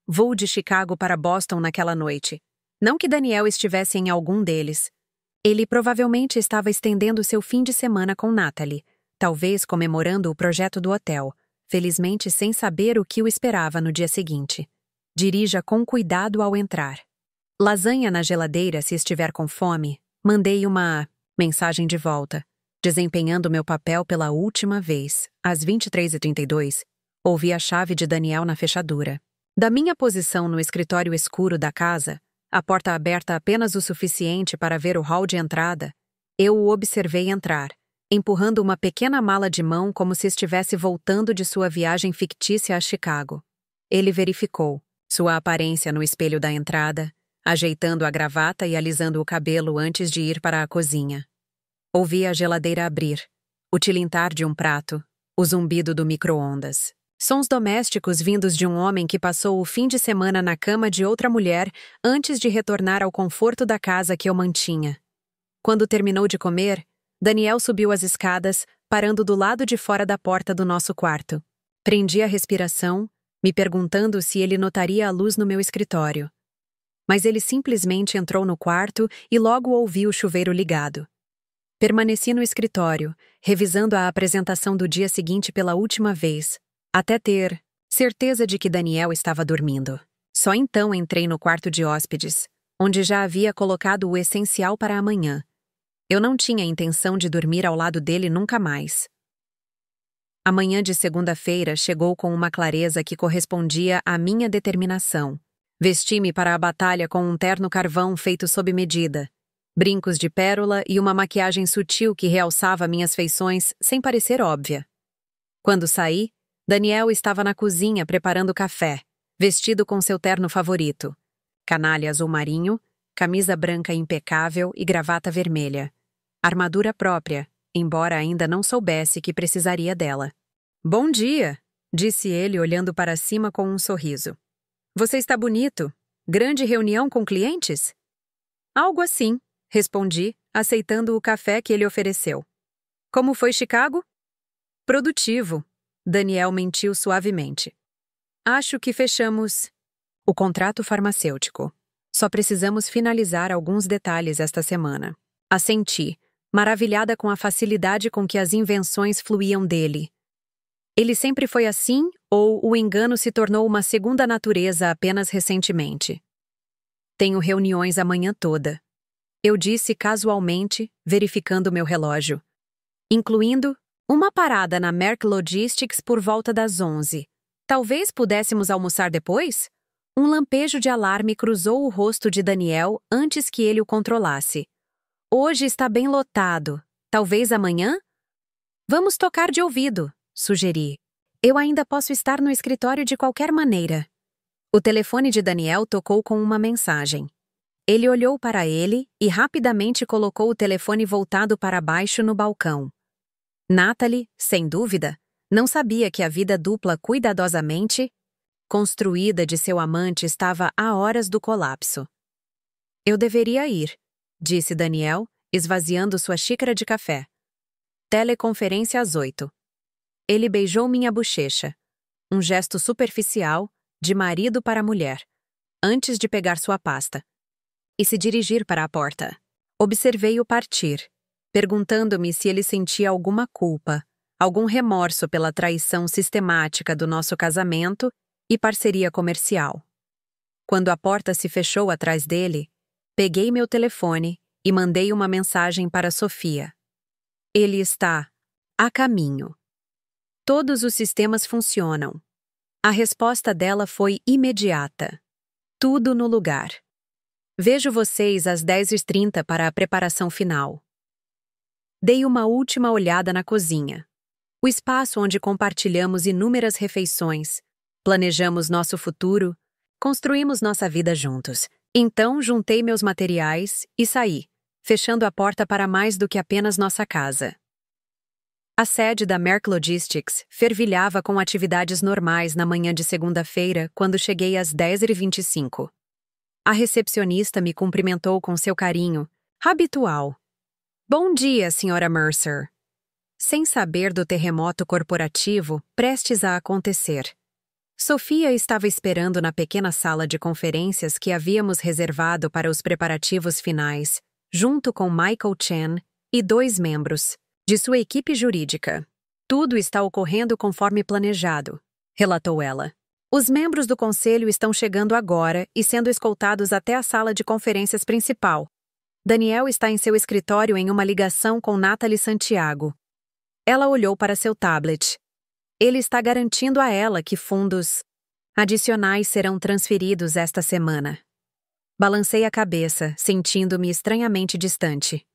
Voo de Chicago para Boston naquela noite. Não que Daniel estivesse em algum deles. Ele provavelmente estava estendendo seu fim de semana com Natalie, talvez comemorando o projeto do hotel, felizmente sem saber o que o esperava no dia seguinte. Dirija com cuidado ao entrar. Lasanha na geladeira se estiver com fome. Mandei uma mensagem de volta. Desempenhando meu papel pela última vez, às 23h32, ouvi a chave de Daniel na fechadura. Da minha posição no escritório escuro da casa, a porta aberta apenas o suficiente para ver o hall de entrada, eu o observei entrar, empurrando uma pequena mala de mão como se estivesse voltando de sua viagem fictícia a Chicago. Ele verificou sua aparência no espelho da entrada, ajeitando a gravata e alisando o cabelo antes de ir para a cozinha. Ouvi a geladeira abrir, o tilintar de um prato, o zumbido do micro-ondas. Sons domésticos vindos de um homem que passou o fim de semana na cama de outra mulher antes de retornar ao conforto da casa que eu mantinha. Quando terminou de comer, Daniel subiu as escadas, parando do lado de fora da porta do nosso quarto. Prendi a respiração, me perguntando se ele notaria a luz no meu escritório. Mas ele simplesmente entrou no quarto e logo ouvi o chuveiro ligado. Permaneci no escritório, revisando a apresentação do dia seguinte pela última vez, até ter certeza de que Daniel estava dormindo. Só então entrei no quarto de hóspedes, onde já havia colocado o essencial para amanhã. Eu não tinha intenção de dormir ao lado dele nunca mais. A manhã de segunda-feira chegou com uma clareza que correspondia à minha determinação. Vesti-me para a batalha com um terno carvão feito sob medida, brincos de pérola e uma maquiagem sutil que realçava minhas feições sem parecer óbvia. Quando saí, Daniel estava na cozinha preparando café, vestido com seu terno favorito. Canalha azul marinho, camisa branca impecável e gravata vermelha. Armadura própria, embora ainda não soubesse que precisaria dela. "Bom dia", disse ele olhando para cima com um sorriso. "Você está bonito. Grande reunião com clientes?" "Algo assim", respondi, aceitando o café que ele ofereceu. "Como foi Chicago?" "Produtivo", Daniel mentiu suavemente. "Acho que fechamos o contrato farmacêutico. Só precisamos finalizar alguns detalhes esta semana." Assenti, maravilhada com a facilidade com que as invenções fluíam dele. Ele sempre foi assim, ou o engano se tornou uma segunda natureza apenas recentemente? "Tenho reuniões a manhã toda", eu disse casualmente, verificando meu relógio. "Incluindo uma parada na Merck Logistics por volta das 11. Talvez pudéssemos almoçar depois?" Um lampejo de alarme cruzou o rosto de Daniel antes que ele o controlasse. "Hoje está bem lotado. Talvez amanhã?" "Vamos tocar de ouvido", sugeri. "Eu ainda posso estar no escritório de qualquer maneira." O telefone de Daniel tocou com uma mensagem. Ele olhou para ele e rapidamente colocou o telefone voltado para baixo no balcão. Natalie, sem dúvida, não sabia que a vida dupla cuidadosamente construída de seu amante estava a horas do colapso. "Eu deveria ir", disse Daniel, esvaziando sua xícara de café. "Teleconferência às 8. Ele beijou minha bochecha. Um gesto superficial, de marido para mulher, antes de pegar sua pasta e se dirigir para a porta. Observei-o partir, perguntando-me se ele sentia alguma culpa, algum remorso pela traição sistemática do nosso casamento e parceria comercial. Quando a porta se fechou atrás dele, peguei meu telefone e mandei uma mensagem para Sofia. "Ele está a caminho." Todos os sistemas funcionam. A resposta dela foi imediata. "Tudo no lugar. Vejo vocês às 10h30 para a preparação final." Dei uma última olhada na cozinha. O espaço onde compartilhamos inúmeras refeições, planejamos nosso futuro, construímos nossa vida juntos. Então juntei meus materiais e saí, fechando a porta para mais do que apenas nossa casa. A sede da Merck Logistics fervilhava com atividades normais na manhã de segunda-feira, quando cheguei às 10h25. A recepcionista me cumprimentou com seu carinho habitual. "Bom dia, Sra. Mercer." Sem saber do terremoto corporativo prestes a acontecer. Sofia estava esperando na pequena sala de conferências que havíamos reservado para os preparativos finais, junto com Michael Chen e 2 membros de sua equipe jurídica. "Tudo está ocorrendo conforme planejado", relatou ela. "Os membros do conselho estão chegando agora e sendo escoltados até a sala de conferências principal. Daniel está em seu escritório em uma ligação com Natalie Santiago." Ela olhou para seu tablet. "Ele está garantindo a ela que fundos adicionais serão transferidos esta semana." Balancei a cabeça, sentindo-me estranhamente distante.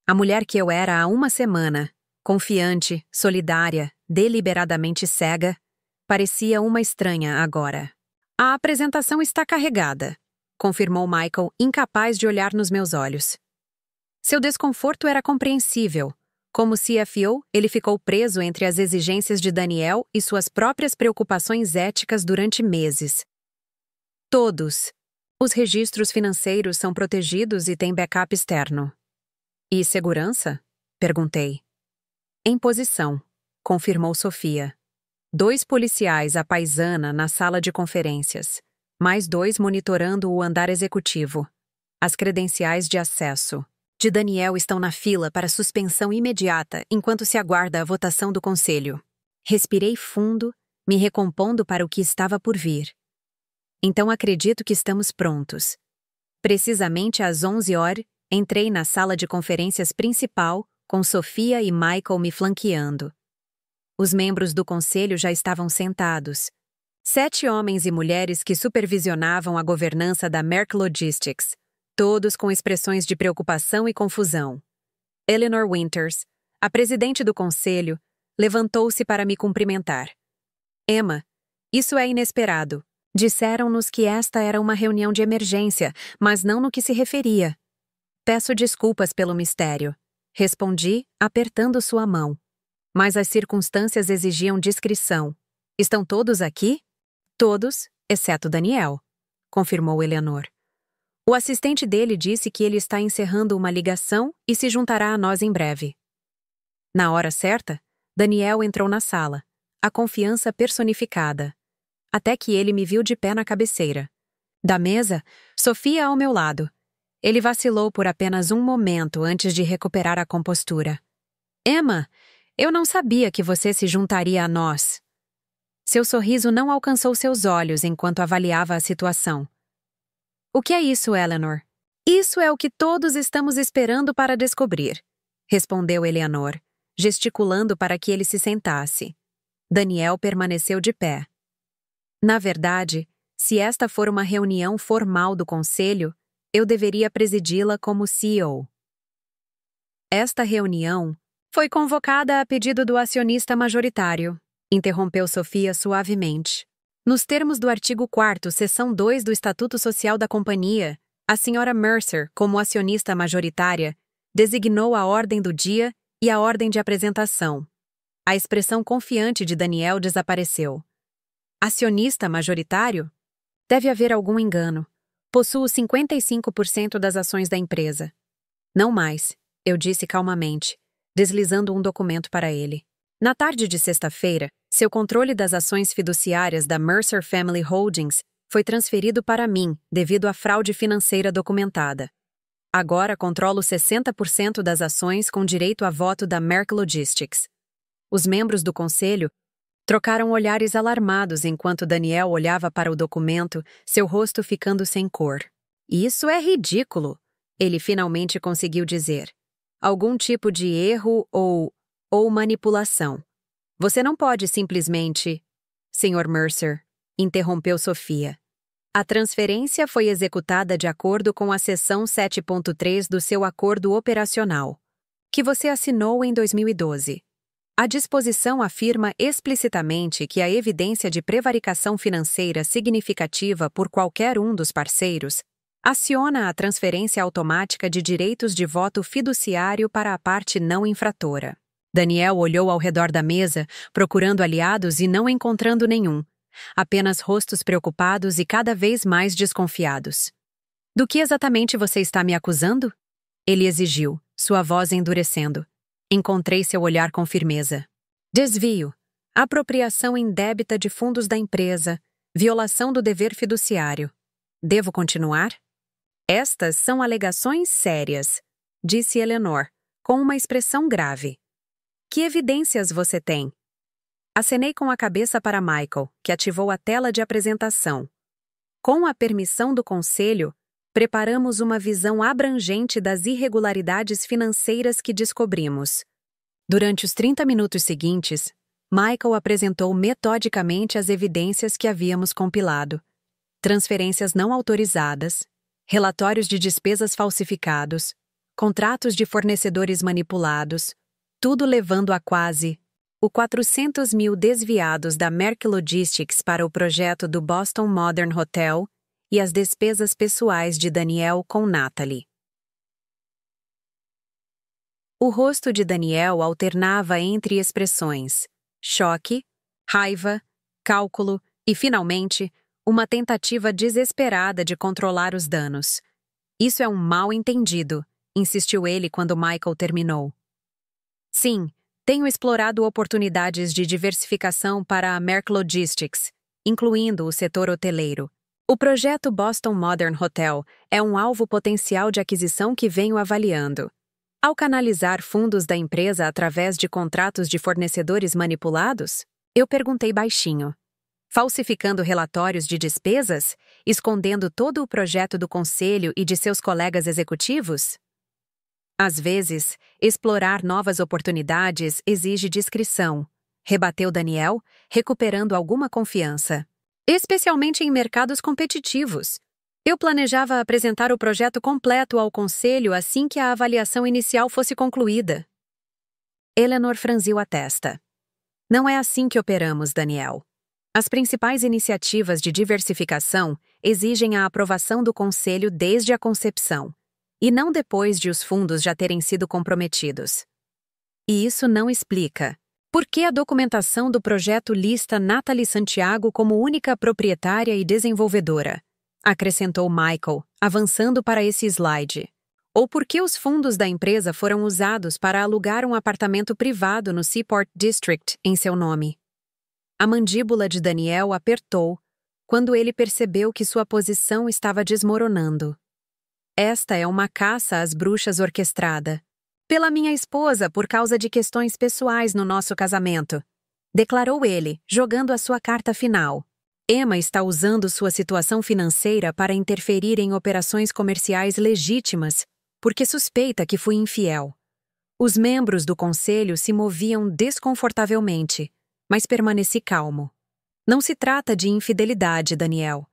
A mulher que eu era há uma semana, confiante, solidária, deliberadamente cega, parecia uma estranha agora. "A apresentação está carregada", confirmou Michael, incapaz de olhar nos meus olhos. Seu desconforto era compreensível. Como CFO, ele ficou preso entre as exigências de Daniel e suas próprias preocupações éticas durante meses. "Todos. Os registros financeiros são protegidos e têm backup externo." "E segurança?" perguntei. "Em posição", confirmou Sofia. 2 policiais à paisana na sala de conferências, mais 2 monitorando o andar executivo. As credenciais de acesso de Daniel estão na fila para suspensão imediata enquanto se aguarda a votação do conselho. Respirei fundo, me recompondo para o que estava por vir. "Então acredito que estamos prontos." Precisamente às 11h, Entrei na sala de conferências principal, com Sofia e Michael me flanqueando. Os membros do conselho já estavam sentados. 7 homens e mulheres que supervisionavam a governança da Merck Logistics, todos com expressões de preocupação e confusão. Eleanor Winters, a presidente do conselho, levantou-se para me cumprimentar. Emma, isso é inesperado. Disseram-nos que esta era uma reunião de emergência, mas não no que se referia. Peço desculpas pelo mistério. Respondi, apertando sua mão. Mas as circunstâncias exigiam discrição. Estão todos aqui? Todos, exceto Daniel, confirmou Eleanor. O assistente dele disse que ele está encerrando uma ligação e se juntará a nós em breve. Na hora certa, Daniel entrou na sala, a confiança personificada. Até que ele me viu de pé na cabeceira. Da mesa, Sofia ao meu lado. Ele vacilou por apenas um momento antes de recuperar a compostura. Emma, eu não sabia que você se juntaria a nós. Seu sorriso não alcançou seus olhos enquanto avaliava a situação. O que é isso, Eleanor? Isso é o que todos estamos esperando para descobrir, respondeu Eleanor, gesticulando para que ele se sentasse. Daniel permaneceu de pé. Na verdade, se esta for uma reunião formal do conselho, eu deveria presidi-la como CEO. Esta reunião foi convocada a pedido do acionista majoritário, interrompeu Sofia suavemente. Nos termos do artigo 4º, seção 2 do Estatuto Social da Companhia, a senhora Mercer, como acionista majoritária, designou a ordem do dia e a ordem de apresentação. A expressão confiante de Daniel desapareceu. Acionista majoritário? Deve haver algum engano. Possuo 55% das ações da empresa. Não mais, eu disse calmamente, deslizando um documento para ele. Na tarde de sexta-feira, seu controle das ações fiduciárias da Mercer Family Holdings foi transferido para mim devido à fraude financeira documentada. Agora controlo 60% das ações com direito a voto da Merck Logistics. Os membros do conselho trocaram olhares alarmados enquanto Daniel olhava para o documento, seu rosto ficando sem cor. Isso é ridículo, ele finalmente conseguiu dizer. Algum tipo de erro ou manipulação. Você não pode simplesmente... Sr. Mercer, interrompeu Sofia. A transferência foi executada de acordo com a seção 7.3 do seu acordo operacional, que você assinou em 2012. A disposição afirma explicitamente que a evidência de prevaricação financeira significativa por qualquer um dos parceiros aciona a transferência automática de direitos de voto fiduciário para a parte não infratora. Daniel olhou ao redor da mesa, procurando aliados e não encontrando nenhum. Apenas rostos preocupados e cada vez mais desconfiados. Do que exatamente você está me acusando? Ele exigiu, sua voz endurecendo. Encontrei seu olhar com firmeza. Desvio, apropriação indébita de fundos da empresa, violação do dever fiduciário. Devo continuar? Estas são alegações sérias, disse Eleanor, com uma expressão grave. Que evidências você tem? Acenei com a cabeça para Michael, que ativou a tela de apresentação. Com a permissão do conselho, preparamos uma visão abrangente das irregularidades financeiras que descobrimos. Durante os 30 minutos seguintes, Michael apresentou metodicamente as evidências que havíamos compilado. Transferências não autorizadas, relatórios de despesas falsificados, contratos de fornecedores manipulados, tudo levando a quase o 400 mil desviados da Merck Logistics para o projeto do Boston Modern Hotel e as despesas pessoais de Daniel com Natalie. O rosto de Daniel alternava entre expressões choque, raiva, cálculo e, finalmente, uma tentativa desesperada de controlar os danos. Isso é um mal-entendido, insistiu ele quando Michael terminou. Sim, tenho explorado oportunidades de diversificação para a Merck Logistics, incluindo o setor hoteleiro. O projeto Boston Modern Hotel é um alvo potencial de aquisição que venho avaliando. Ao canalizar fundos da empresa através de contratos de fornecedores manipulados, eu perguntei baixinho. Falsificando relatórios de despesas? Escondendo todo o projeto do conselho e de seus colegas executivos? Às vezes, explorar novas oportunidades exige discrição, rebateu Daniel, recuperando alguma confiança. Especialmente em mercados competitivos. Eu planejava apresentar o projeto completo ao conselho assim que a avaliação inicial fosse concluída. Eleanor franziu a testa. Não é assim que operamos, Daniel. As principais iniciativas de diversificação exigem a aprovação do conselho desde a concepção, e não depois de os fundos já terem sido comprometidos. E isso não explica por que a documentação do projeto lista Nathalie Santiago como única proprietária e desenvolvedora, acrescentou Michael, avançando para esse slide. Ou por que os fundos da empresa foram usados para alugar um apartamento privado no Seaport District em seu nome. A mandíbula de Daniel apertou quando ele percebeu que sua posição estava desmoronando. Esta é uma caça às bruxas orquestrada. Pela minha esposa por causa de questões pessoais no nosso casamento, declarou ele, jogando a sua carta final. Emma está usando sua situação financeira para interferir em operações comerciais legítimas, porque suspeita que fui infiel. Os membros do conselho se moviam desconfortavelmente, mas permaneci calmo. Não se trata de infidelidade, Daniel.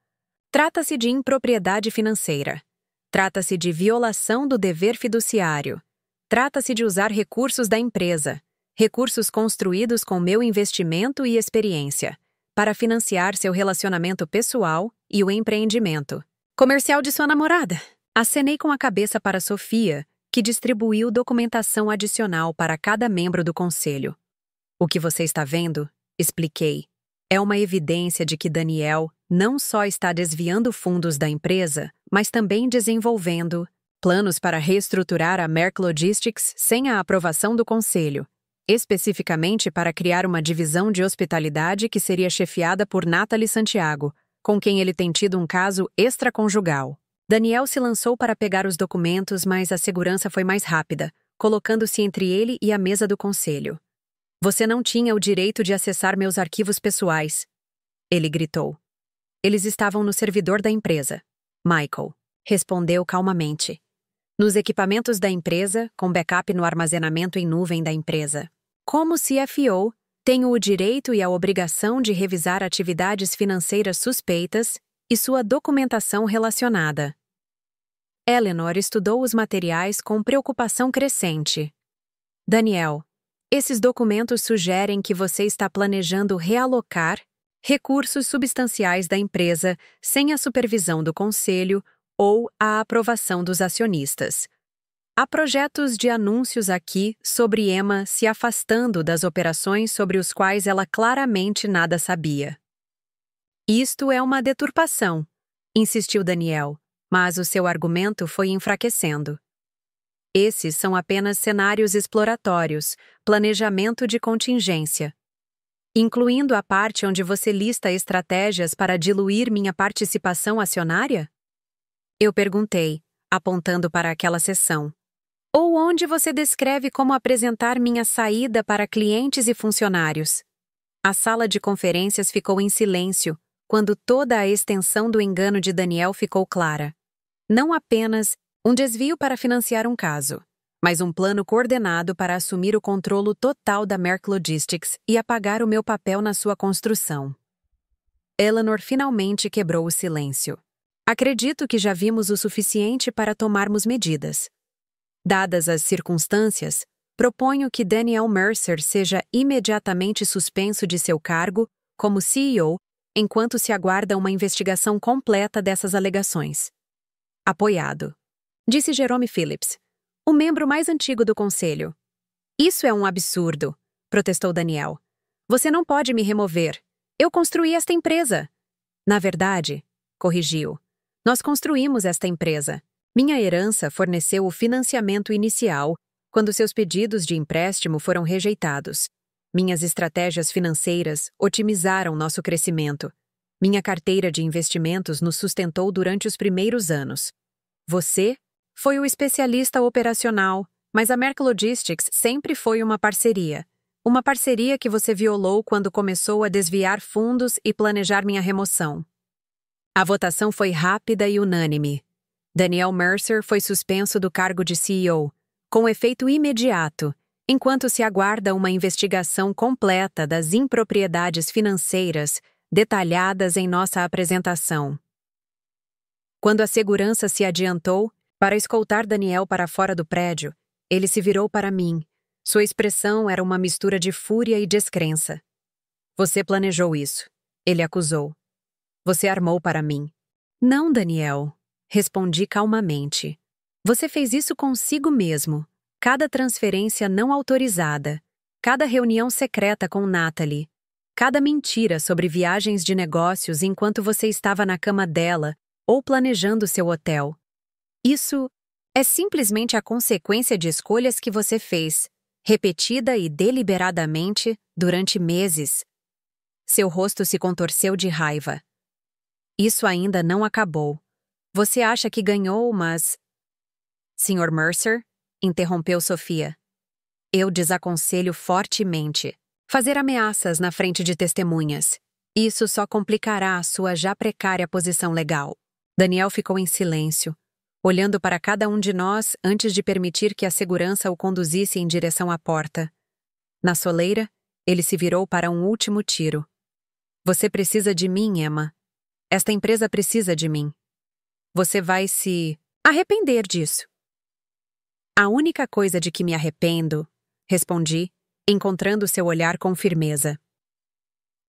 Trata-se de impropriedade financeira. Trata-se de violação do dever fiduciário. Trata-se de usar recursos da empresa, recursos construídos com meu investimento e experiência, para financiar seu relacionamento pessoal e o empreendimento comercial de sua namorada. Acenei com a cabeça para Sofia, que distribuiu documentação adicional para cada membro do conselho. O que você está vendo, expliquei, é uma evidência de que Daniel não só está desviando fundos da empresa, mas também desenvolvendo planos para reestruturar a Merck Logistics sem a aprovação do conselho, especificamente para criar uma divisão de hospitalidade que seria chefiada por Nathalie Santiago, com quem ele tem tido um caso extraconjugal. Daniel se lançou para pegar os documentos, mas a segurança foi mais rápida, colocando-se entre ele e a mesa do conselho. Você não tinha o direito de acessar meus arquivos pessoais, ele gritou. Eles estavam no servidor da empresa. Michael respondeu calmamente. Nos equipamentos da empresa, com backup no armazenamento em nuvem da empresa. Como CFO, tenho o direito e a obrigação de revisar atividades financeiras suspeitas e sua documentação relacionada. Eleanor estudou os materiais com preocupação crescente. Daniel, esses documentos sugerem que você está planejando realocar recursos substanciais da empresa sem a supervisão do conselho ou a aprovação dos acionistas. Há projetos de anúncios aqui sobre Emma se afastando das operações sobre os quais ela claramente nada sabia. Isto é uma deturpação, insistiu Daniel, mas o seu argumento foi enfraquecendo. Esses são apenas cenários exploratórios, planejamento de contingência. Incluindo a parte onde você lista estratégias para diluir minha participação acionária? Eu perguntei, apontando para aquela seção. Ou onde você descreve como apresentar minha saída para clientes e funcionários? A sala de conferências ficou em silêncio, quando toda a extensão do engano de Daniel ficou clara. Não apenas um desvio para financiar um caso, mas um plano coordenado para assumir o controle total da Merck Logistics e apagar o meu papel na sua construção. Eleanor finalmente quebrou o silêncio. Acredito que já vimos o suficiente para tomarmos medidas. Dadas as circunstâncias, proponho que Daniel Mercer seja imediatamente suspenso de seu cargo como CEO enquanto se aguarda uma investigação completa dessas alegações. Apoiado. Disse Jerome Phillips, o membro mais antigo do conselho. Isso é um absurdo, protestou Daniel. Você não pode me remover. Eu construí esta empresa. Na verdade, corrigiu, nós construímos esta empresa. Minha herança forneceu o financiamento inicial quando seus pedidos de empréstimo foram rejeitados. Minhas estratégias financeiras otimizaram nosso crescimento. Minha carteira de investimentos nos sustentou durante os primeiros anos. Você foi o especialista operacional, mas a Merck Logistics sempre foi uma parceria. Uma parceria que você violou quando começou a desviar fundos e planejar minha remoção. A votação foi rápida e unânime. Daniel Mercer foi suspenso do cargo de CEO, com efeito imediato, enquanto se aguarda uma investigação completa das impropriedades financeiras detalhadas em nossa apresentação. Quando a segurança se adiantou para escoltar Daniel para fora do prédio, ele se virou para mim. Sua expressão era uma mistura de fúria e descrença. Você planejou isso, ele acusou. Você armou para mim. Não, Daniel, respondi calmamente. Você fez isso consigo mesmo. Cada transferência não autorizada, cada reunião secreta com Natalie, cada mentira sobre viagens de negócios enquanto você estava na cama dela ou planejando seu hotel. Isso é simplesmente a consequência de escolhas que você fez, repetida e deliberadamente durante meses. Seu rosto se contorceu de raiva. Isso ainda não acabou. Você acha que ganhou, mas... Sr. Mercer, interrompeu Sofia. Eu desaconselho fortemente fazer ameaças na frente de testemunhas. Isso só complicará a sua já precária posição legal. Daniel ficou em silêncio, olhando para cada um de nós antes de permitir que a segurança o conduzisse em direção à porta. Na soleira, ele se virou para um último tiro. Você precisa de mim, Emma. Esta empresa precisa de mim. Você vai se arrepender disso. A única coisa de que me arrependo, respondi, encontrando seu olhar com firmeza,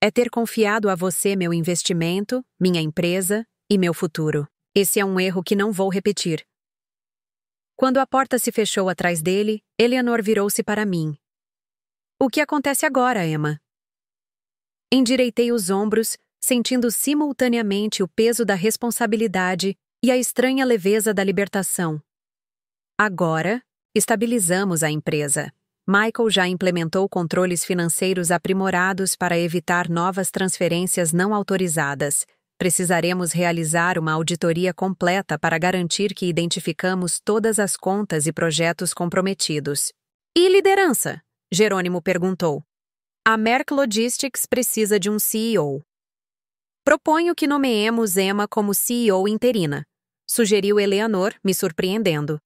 é ter confiado a você meu investimento, minha empresa e meu futuro. Esse é um erro que não vou repetir. Quando a porta se fechou atrás dele, Eleanor virou-se para mim. O que acontece agora, Emma? Endireitei os ombros, sentindo simultaneamente o peso da responsabilidade e a estranha leveza da libertação. Agora, estabilizamos a empresa. Michael já implementou controles financeiros aprimorados para evitar novas transferências não autorizadas. Precisaremos realizar uma auditoria completa para garantir que identificamos todas as contas e projetos comprometidos. E liderança? Jerônimo perguntou. A Merck Logistics precisa de um CEO. Proponho que nomeemos Emma como CEO interina, sugeriu Eleanor, me surpreendendo.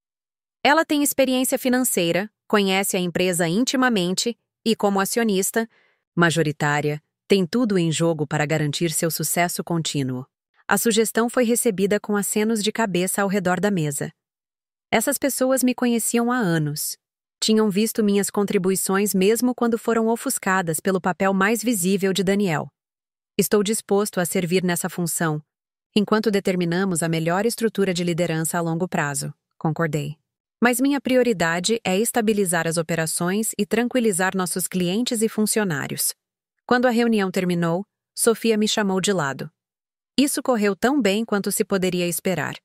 Ela tem experiência financeira, conhece a empresa intimamente e, como acionista majoritária, tem tudo em jogo para garantir seu sucesso contínuo. A sugestão foi recebida com acenos de cabeça ao redor da mesa. Essas pessoas me conheciam há anos. Tinham visto minhas contribuições mesmo quando foram ofuscadas pelo papel mais visível de Daniel. Estou disposto a servir nessa função, enquanto determinamos a melhor estrutura de liderança a longo prazo, concordei. Mas minha prioridade é estabilizar as operações e tranquilizar nossos clientes e funcionários. Quando a reunião terminou, Sofia me chamou de lado. Isso correu tão bem quanto se poderia esperar.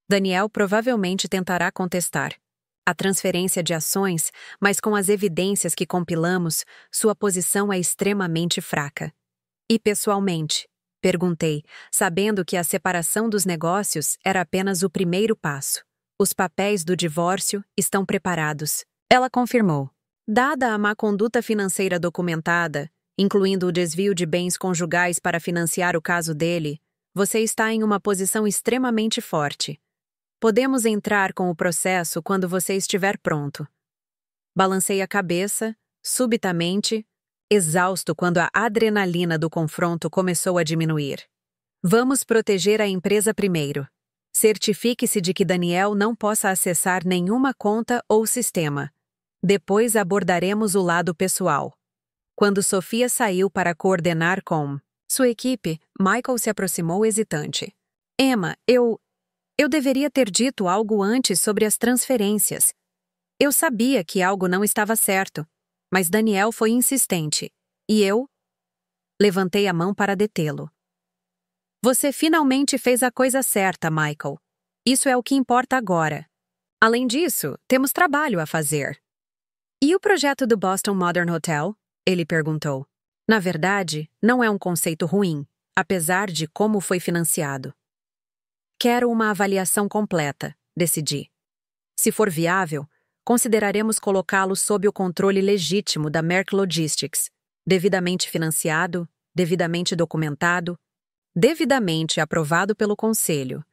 Daniel provavelmente tentará contestar a transferência de ações, mas com as evidências que compilamos, sua posição é extremamente fraca. E pessoalmente? Perguntei, sabendo que a separação dos negócios era apenas o primeiro passo. Os papéis do divórcio estão preparados. Ela confirmou. Dada a má conduta financeira documentada, incluindo o desvio de bens conjugais para financiar o caso dele, você está em uma posição extremamente forte. Podemos entrar com o processo quando você estiver pronto. Balancei a cabeça, subitamente, exausto quando a adrenalina do confronto começou a diminuir. Vamos proteger a empresa primeiro. Certifique-se de que Daniel não possa acessar nenhuma conta ou sistema. Depois abordaremos o lado pessoal. Quando Sofia saiu para coordenar com sua equipe, Michael se aproximou hesitante. Emma, eu deveria ter dito algo antes sobre as transferências. Eu sabia que algo não estava certo, mas Daniel foi insistente. E eu levantei a mão para detê-lo. Você finalmente fez a coisa certa, Michael. Isso é o que importa agora. Além disso, temos trabalho a fazer. E o projeto do Boston Modern Hotel? Ele perguntou. Na verdade, não é um conceito ruim, apesar de como foi financiado. Quero uma avaliação completa, decidi. Se for viável, consideraremos colocá-lo sob o controle legítimo da Merck Logistics, devidamente financiado, devidamente documentado, devidamente aprovado pelo Conselho.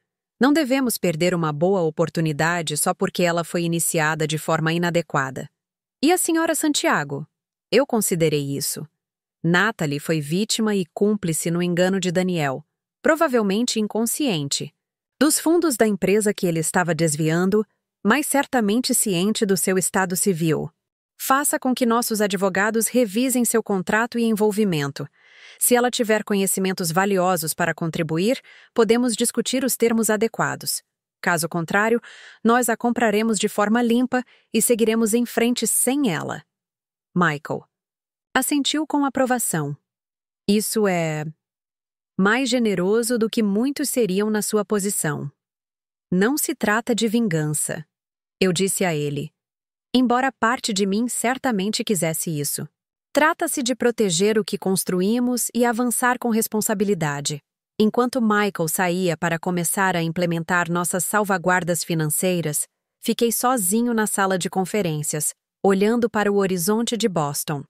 Não devemos perder uma boa oportunidade só porque ela foi iniciada de forma inadequada. E a senhora Santiago? Eu considerei isso. Natalie foi vítima e cúmplice no engano de Daniel, provavelmente inconsciente, dos fundos da empresa que ele estava desviando, mas certamente ciente do seu estado civil. Faça com que nossos advogados revisem seu contrato e envolvimento. Se ela tiver conhecimentos valiosos para contribuir, podemos discutir os termos adequados. Caso contrário, nós a compraremos de forma limpa e seguiremos em frente sem ela. Michael assentiu com aprovação. Isso é mais generoso do que muitos seriam na sua posição. Não se trata de vingança, eu disse a ele, embora parte de mim certamente quisesse isso. Trata-se de proteger o que construímos e avançar com responsabilidade. Enquanto Michael saía para começar a implementar nossas salvaguardas financeiras, fiquei sozinho na sala de conferências, olhando para o horizonte de Boston.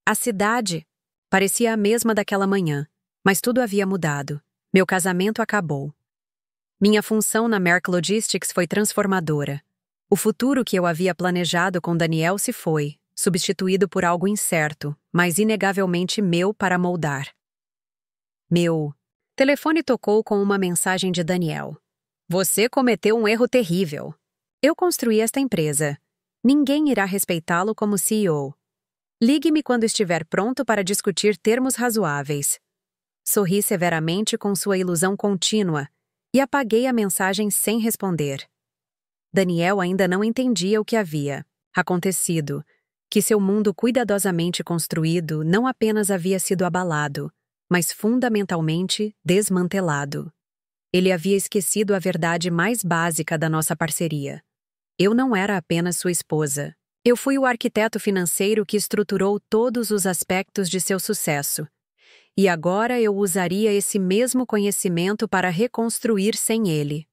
A cidade parecia a mesma daquela manhã, mas tudo havia mudado. Meu casamento acabou. Minha função na Merck Logistics foi transformadora. O futuro que eu havia planejado com Daniel se foi, substituído por algo incerto, mas inegavelmente meu para moldar. Meu telefone tocou com uma mensagem de Daniel. Você cometeu um erro terrível. Eu construí esta empresa. Ninguém irá respeitá-lo como CEO. Ligue-me quando estiver pronto para discutir termos razoáveis. Sorri severamente com sua ilusão contínua e apaguei a mensagem sem responder. Daniel ainda não entendia o que havia acontecido, que seu mundo cuidadosamente construído não apenas havia sido abalado, mas fundamentalmente desmantelado. Ele havia esquecido a verdade mais básica da nossa parceria. Eu não era apenas sua esposa. Eu fui o arquiteto financeiro que estruturou todos os aspectos de seu sucesso. E agora eu usaria esse mesmo conhecimento para reconstruir sem ele.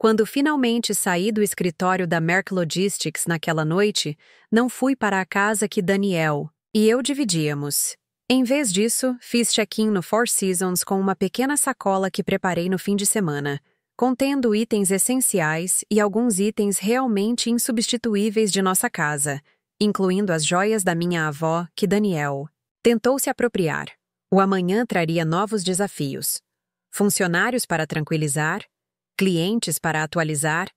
Quando finalmente saí do escritório da Merck Logistics naquela noite, não fui para a casa que Daniel e eu dividíamos. Em vez disso, fiz check-in no Four Seasons com uma pequena sacola que preparei no fim de semana, contendo itens essenciais e alguns itens realmente insubstituíveis de nossa casa, incluindo as joias da minha avó que Daniel tentou se apropriar. O amanhã traria novos desafios. Funcionários para tranquilizar, clientes para atualizar,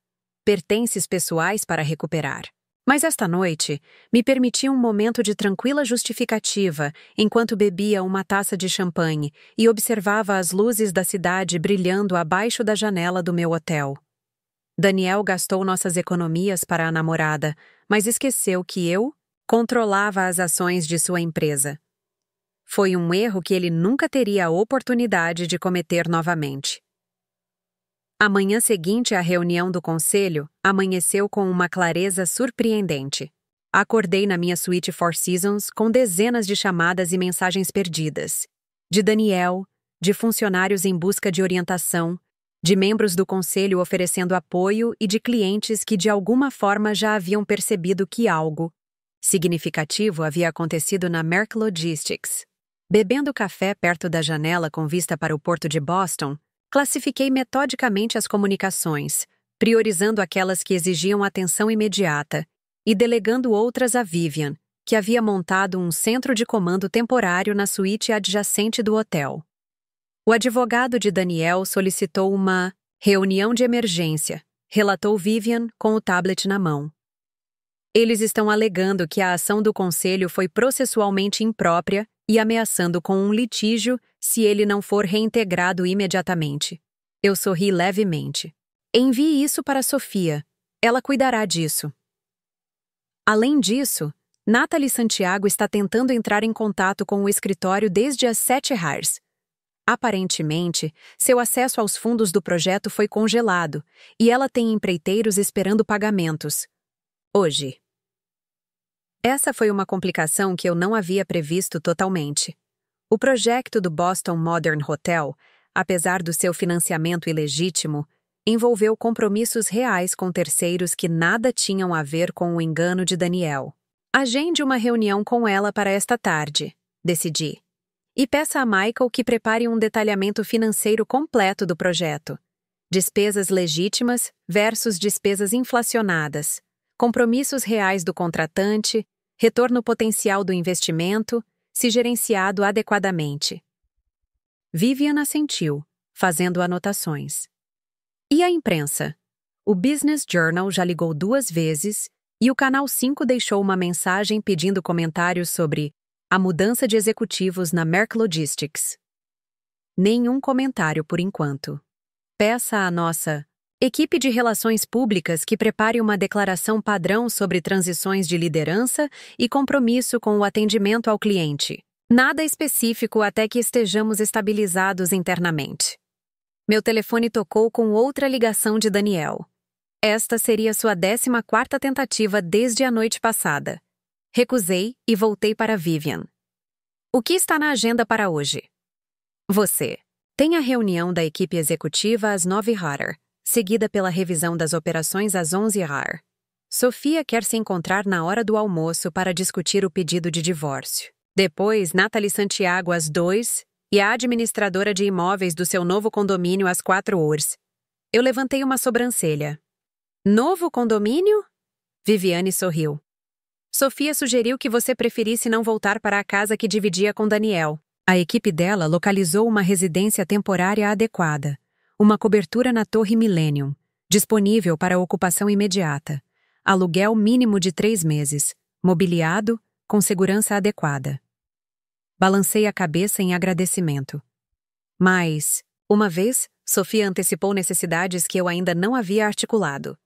pertences pessoais para recuperar. Mas esta noite, me permiti um momento de tranquila justificativa enquanto bebia uma taça de champanhe e observava as luzes da cidade brilhando abaixo da janela do meu hotel. Daniel gastou nossas economias para a namorada, mas esqueceu que eu controlava as ações de sua empresa. Foi um erro que ele nunca teria a oportunidade de cometer novamente. A manhã seguinte à reunião do conselho amanheceu com uma clareza surpreendente. Acordei na minha suíte Four Seasons com dezenas de chamadas e mensagens perdidas. De Daniel, de funcionários em busca de orientação, de membros do conselho oferecendo apoio e de clientes que de alguma forma já haviam percebido que algo significativo havia acontecido na Merck Logistics. Bebendo café perto da janela com vista para o porto de Boston, classifiquei metodicamente as comunicações, priorizando aquelas que exigiam atenção imediata e delegando outras a Vivian, que havia montado um centro de comando temporário na suíte adjacente do hotel. O advogado de Daniel solicitou uma reunião de emergência, relatou Vivian com o tablet na mão. Eles estão alegando que a ação do conselho foi processualmente imprópria e ameaçando com um litígio se ele não for reintegrado imediatamente. Eu sorri levemente. Envie isso para Sofia. Ela cuidará disso. Além disso, Natalie Santiago está tentando entrar em contato com o escritório desde as 7h. Aparentemente, seu acesso aos fundos do projeto foi congelado e ela tem empreiteiros esperando pagamentos. Hoje. Essa foi uma complicação que eu não havia previsto totalmente. O projeto do Boston Modern Hotel, apesar do seu financiamento ilegítimo, envolveu compromissos reais com terceiros que nada tinham a ver com o engano de Daniel. Agende uma reunião com ela para esta tarde, decidi. E peça a Michael que prepare um detalhamento financeiro completo do projeto. Despesas legítimas versus despesas inflacionadas. Compromissos reais do contratante, retorno potencial do investimento, se gerenciado adequadamente. Vivian assentiu, fazendo anotações. E a imprensa? O Business Journal já ligou 2 vezes e o Canal 5 deixou uma mensagem pedindo comentários sobre a mudança de executivos na Merck Logistics. Nenhum comentário por enquanto. Peça à nossa equipe de relações públicas que prepare uma declaração padrão sobre transições de liderança e compromisso com o atendimento ao cliente. Nada específico até que estejamos estabilizados internamente. Meu telefone tocou com outra ligação de Daniel. Esta seria sua 14ª tentativa desde a noite passada. Recusei e voltei para Vivian. O que está na agenda para hoje? Você. Tem a reunião da equipe executiva às 9h, seguida pela revisão das operações às 11h. Sofia quer se encontrar na hora do almoço para discutir o pedido de divórcio. Depois, Nathalie Santiago às 2h e a administradora de imóveis do seu novo condomínio às 4h. Eu levantei uma sobrancelha. Novo condomínio? Viviane sorriu. Sofia sugeriu que você preferisse não voltar para a casa que dividia com Daniel. A equipe dela localizou uma residência temporária adequada, uma cobertura na Torre Millennium, disponível para ocupação imediata, aluguel mínimo de 3 meses, mobiliado, com segurança adequada. Balancei a cabeça em agradecimento. Mas, uma vez, Sofia antecipou necessidades que eu ainda não havia articulado.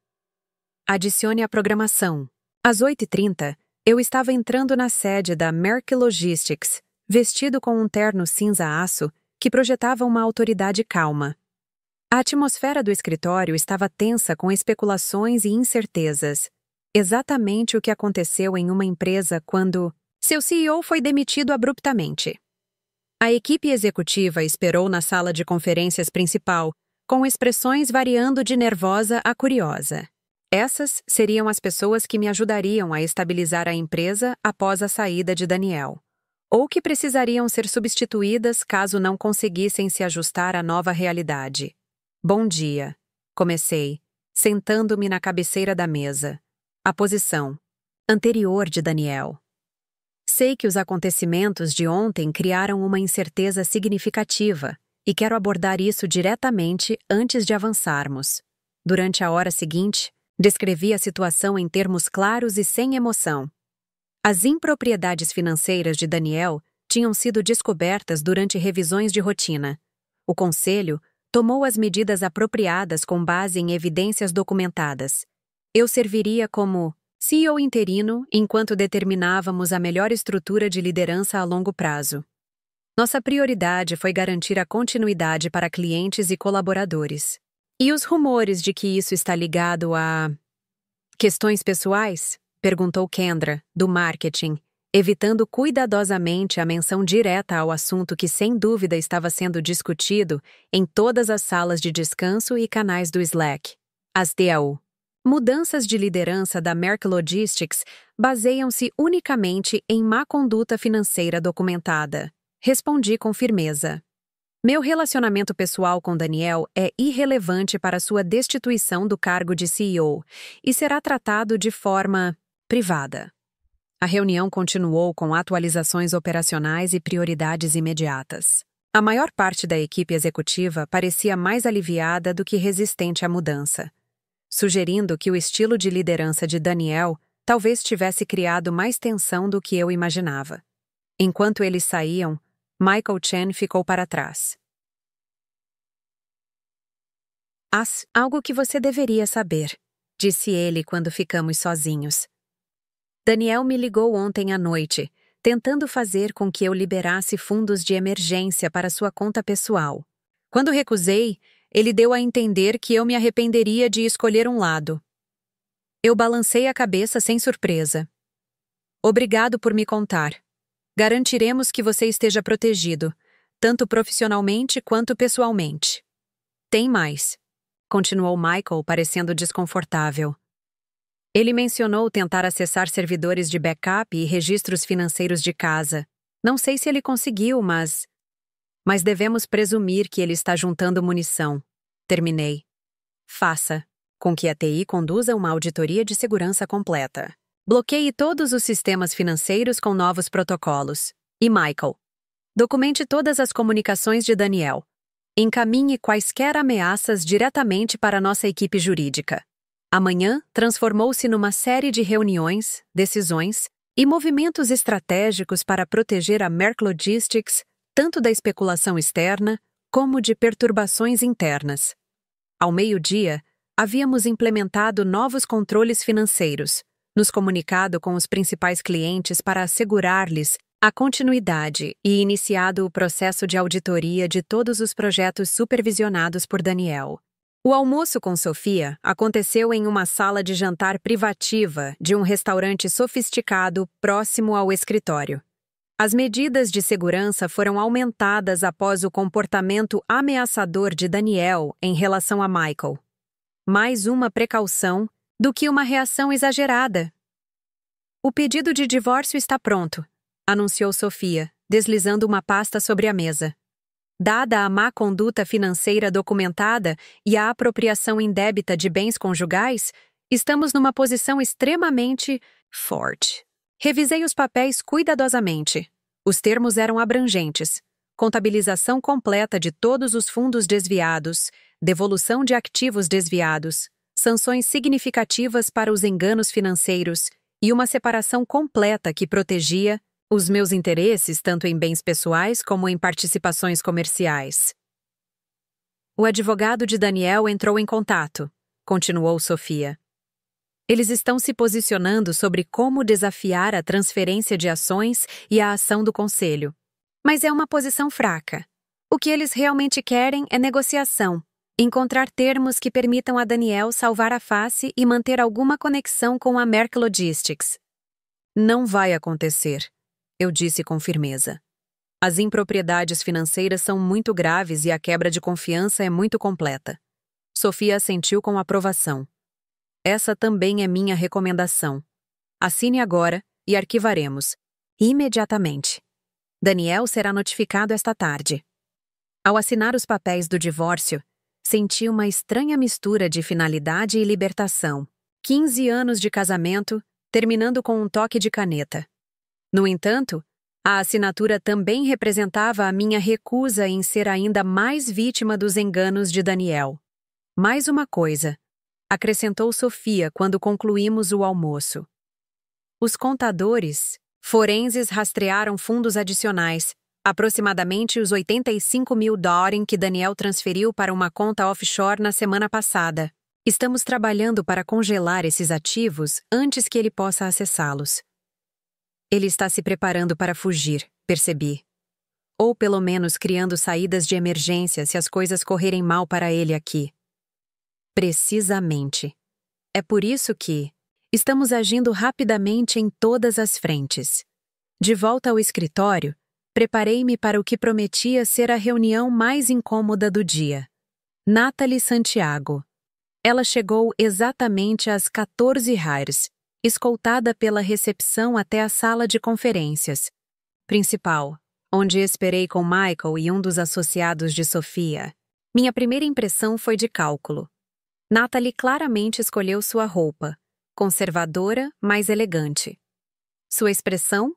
Adicione a programação. Às 8h30, eu estava entrando na sede da Merck Logistics, vestido com um terno cinza-aço que projetava uma autoridade calma. A atmosfera do escritório estava tensa com especulações e incertezas. Exatamente o que aconteceu em uma empresa quando seu CEO foi demitido abruptamente. A equipe executiva esperou na sala de conferências principal, com expressões variando de nervosa a curiosa. Essas seriam as pessoas que me ajudariam a estabilizar a empresa após a saída de Daniel, ou que precisariam ser substituídas caso não conseguissem se ajustar à nova realidade. Bom dia, comecei, sentando-me na cabeceira da mesa. A posição anterior de Daniel. Sei que os acontecimentos de ontem criaram uma incerteza significativa e quero abordar isso diretamente antes de avançarmos. Durante a hora seguinte, descrevi a situação em termos claros e sem emoção. As impropriedades financeiras de Daniel tinham sido descobertas durante revisões de rotina. O Conselho tomou as medidas apropriadas com base em evidências documentadas. Eu serviria como CEO interino enquanto determinávamos a melhor estrutura de liderança a longo prazo. Nossa prioridade foi garantir a continuidade para clientes e colaboradores. E os rumores de que isso está ligado a questões pessoais? Perguntou Kendra, do marketing, evitando cuidadosamente a menção direta ao assunto que sem dúvida estava sendo discutido em todas as salas de descanso e canais do Slack. As DAO. Mudanças de liderança da Merck Logistics baseiam-se unicamente em má conduta financeira documentada. Respondi com firmeza. Meu relacionamento pessoal com Daniel é irrelevante para sua destituição do cargo de CEO e será tratado de forma privada. A reunião continuou com atualizações operacionais e prioridades imediatas. A maior parte da equipe executiva parecia mais aliviada do que resistente à mudança, sugerindo que o estilo de liderança de Daniel talvez tivesse criado mais tensão do que eu imaginava. Enquanto eles saíam, Michael Chen ficou para trás. Algo que você deveria saber, disse ele quando ficamos sozinhos. Daniel me ligou ontem à noite, tentando fazer com que eu liberasse fundos de emergência para sua conta pessoal. Quando recusei, ele deu a entender que eu me arrependeria de escolher um lado. Eu balancei a cabeça sem surpresa. Obrigado por me contar. Garantiremos que você esteja protegido, tanto profissionalmente quanto pessoalmente. Tem mais, continuou Michael, parecendo desconfortável. Ele mencionou tentar acessar servidores de backup e registros financeiros de casa. Não sei se ele conseguiu, mas devemos presumir que ele está juntando munição. Terminei. Faça com que a TI conduza uma auditoria de segurança completa. Bloqueie todos os sistemas financeiros com novos protocolos. E Michael, documente todas as comunicações de Daniel. Encaminhe quaisquer ameaças diretamente para nossa equipe jurídica. Amanhã transformou-se numa série de reuniões, decisões e movimentos estratégicos para proteger a Merck Logistics tanto da especulação externa como de perturbações internas. Ao meio-dia, havíamos implementado novos controles financeiros, nos comunicado com os principais clientes para assegurar-lhes a continuidade e iniciado o processo de auditoria de todos os projetos supervisionados por Daniel. O almoço com Sofia aconteceu em uma sala de jantar privativa de um restaurante sofisticado próximo ao escritório. As medidas de segurança foram aumentadas após o comportamento ameaçador de Daniel em relação a Michael. Mais uma precaução do que uma reação exagerada. O pedido de divórcio está pronto, anunciou Sofia, deslizando uma pasta sobre a mesa. Dada a má conduta financeira documentada e a apropriação indébita de bens conjugais, estamos numa posição extremamente forte. Revisei os papéis cuidadosamente. Os termos eram abrangentes: contabilização completa de todos os fundos desviados, devolução de ativos desviados, sanções significativas para os enganos financeiros e uma separação completa que protegia os meus interesses tanto em bens pessoais como em participações comerciais. O advogado de Daniel entrou em contato, continuou Sofia. Eles estão se posicionando sobre como desafiar a transferência de ações e a ação do conselho. Mas é uma posição fraca. O que eles realmente querem é negociação, encontrar termos que permitam a Daniel salvar a face e manter alguma conexão com a Merck Logistics. Não vai acontecer, eu disse com firmeza. As impropriedades financeiras são muito graves e a quebra de confiança é muito completa. Sofia assentiu com aprovação. Essa também é minha recomendação. Assine agora e arquivaremos. Imediatamente. Daniel será notificado esta tarde. Ao assinar os papéis do divórcio, senti uma estranha mistura de finalidade e libertação. 15 anos de casamento, terminando com um toque de caneta. No entanto, a assinatura também representava a minha recusa em ser ainda mais vítima dos enganos de Daniel. Mais uma coisa, acrescentou Sofia quando concluímos o almoço. Os contadores forenses rastrearam fundos adicionais, aproximadamente os $85 mil que Daniel transferiu para uma conta offshore na semana passada. Estamos trabalhando para congelar esses ativos antes que ele possa acessá-los. Ele está se preparando para fugir, percebi. Ou pelo menos criando saídas de emergência se as coisas correrem mal para ele aqui. Precisamente. É por isso que estamos agindo rapidamente em todas as frentes. De volta ao escritório, preparei-me para o que prometia ser a reunião mais incômoda do dia. Nathalie Santiago. Ela chegou exatamente às 14h, escoltada pela recepção até a sala de conferências principal, onde esperei com Michael e um dos associados de Sofia. Minha primeira impressão foi de cálculo. Nathalie claramente escolheu sua roupa, conservadora, mas elegante. Sua expressão?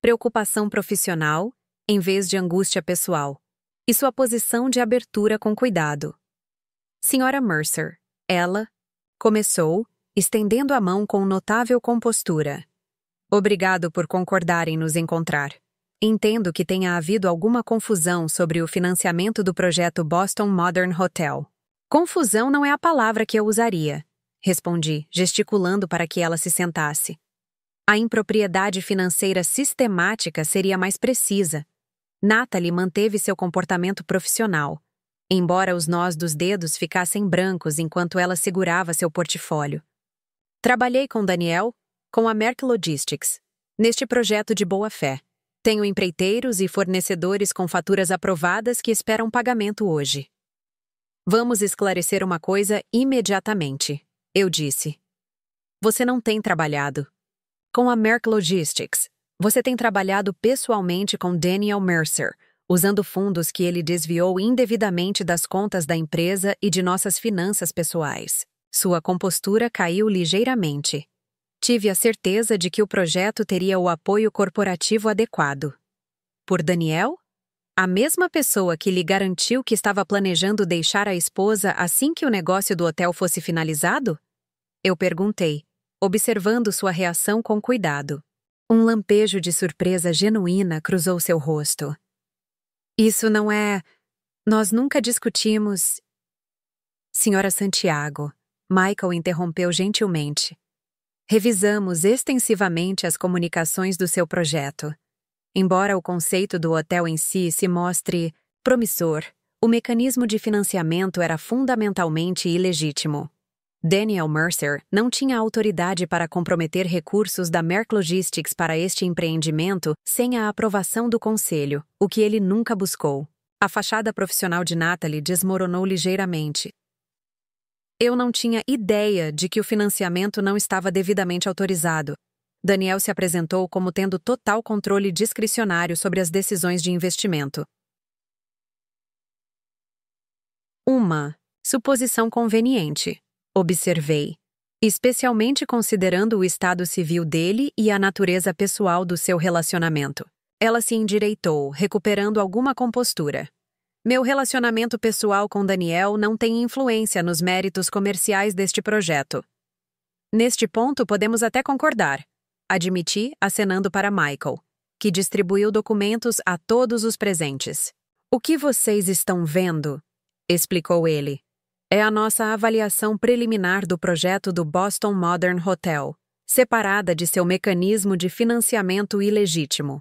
Preocupação profissional, em vez de angústia pessoal. E sua posição de abertura com cuidado. Senhora Mercer, ela começou, estendendo a mão com notável compostura. Obrigado por concordar em nos encontrar. Entendo que tenha havido alguma confusão sobre o financiamento do projeto Boston Modern Hotel. Confusão não é a palavra que eu usaria, respondi, gesticulando para que ela se sentasse. A impropriedade financeira sistemática seria mais precisa. Nathalie manteve seu comportamento profissional, embora os nós dos dedos ficassem brancos enquanto ela segurava seu portfólio. Trabalhei com Daniel, com a Merck Logistics, neste projeto de boa-fé. Tenho empreiteiros e fornecedores com faturas aprovadas que esperam pagamento hoje. Vamos esclarecer uma coisa imediatamente, eu disse. Você não tem trabalhado com a Merck Logistics. Você tem trabalhado pessoalmente com Daniel Mercer, usando fundos que ele desviou indevidamente das contas da empresa e de nossas finanças pessoais. Sua compostura caiu ligeiramente. Tive a certeza de que o projeto teria o apoio corporativo adequado. Por Daniel? A mesma pessoa que lhe garantiu que estava planejando deixar a esposa assim que o negócio do hotel fosse finalizado? Eu perguntei, observando sua reação com cuidado. Um lampejo de surpresa genuína cruzou seu rosto. Isso não é... Nós nunca discutimos... Senhora Santiago, Michael interrompeu gentilmente. Revisamos extensivamente as comunicações do seu projeto. Embora o conceito do hotel em si se mostre promissor, o mecanismo de financiamento era fundamentalmente ilegítimo. Daniel Mercer não tinha autoridade para comprometer recursos da Merck Logistics para este empreendimento sem a aprovação do conselho, o que ele nunca buscou. A fachada profissional de Natalie desmoronou ligeiramente. Eu não tinha ideia de que o financiamento não estava devidamente autorizado. Daniel se apresentou como tendo total controle discricionário sobre as decisões de investimento. Uma suposição conveniente, observei, especialmente considerando o estado civil dele e a natureza pessoal do seu relacionamento. Ela se endireitou, recuperando alguma compostura. Meu relacionamento pessoal com Daniel não tem influência nos méritos comerciais deste projeto. Neste ponto, podemos até concordar, admiti, acenando para Michael, que distribuiu documentos a todos os presentes. O que vocês estão vendo, explicou ele, é a nossa avaliação preliminar do projeto do Boston Modern Hotel, separada de seu mecanismo de financiamento ilegítimo.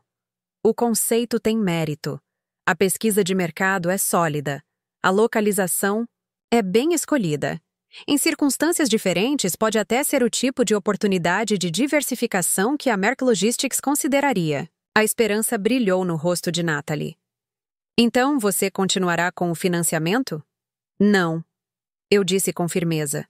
O conceito tem mérito. A pesquisa de mercado é sólida. A localização é bem escolhida. Em circunstâncias diferentes, pode até ser o tipo de oportunidade de diversificação que a Merck Logistics consideraria. A esperança brilhou no rosto de Natalie. Então, você continuará com o financiamento? Não, eu disse com firmeza.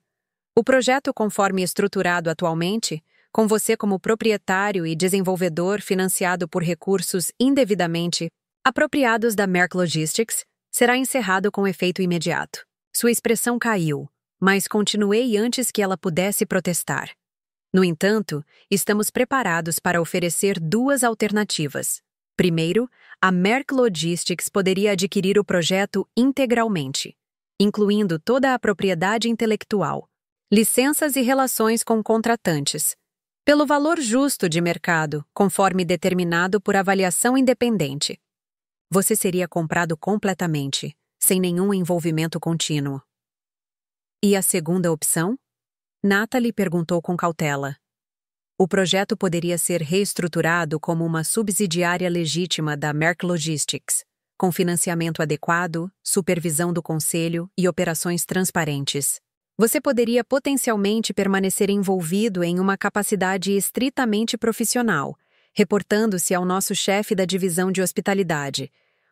O projeto, conforme estruturado atualmente, com você como proprietário e desenvolvedor financiado por recursos indevidamente apropriados da Merck Logistics, será encerrado com efeito imediato. Sua expressão caiu, mas continuei antes que ela pudesse protestar. No entanto, estamos preparados para oferecer duas alternativas. Primeiro, a Merck Logistics poderia adquirir o projeto integralmente, incluindo toda a propriedade intelectual, licenças e relações com contratantes, pelo valor justo de mercado, conforme determinado por avaliação independente. Você seria comprado completamente, sem nenhum envolvimento contínuo. E a segunda opção? Natalie perguntou com cautela. O projeto poderia ser reestruturado como uma subsidiária legítima da Merck Logistics, com financiamento adequado, supervisão do conselho e operações transparentes. Você poderia potencialmente permanecer envolvido em uma capacidade estritamente profissional, reportando-se ao nosso chefe da divisão de hospitalidade,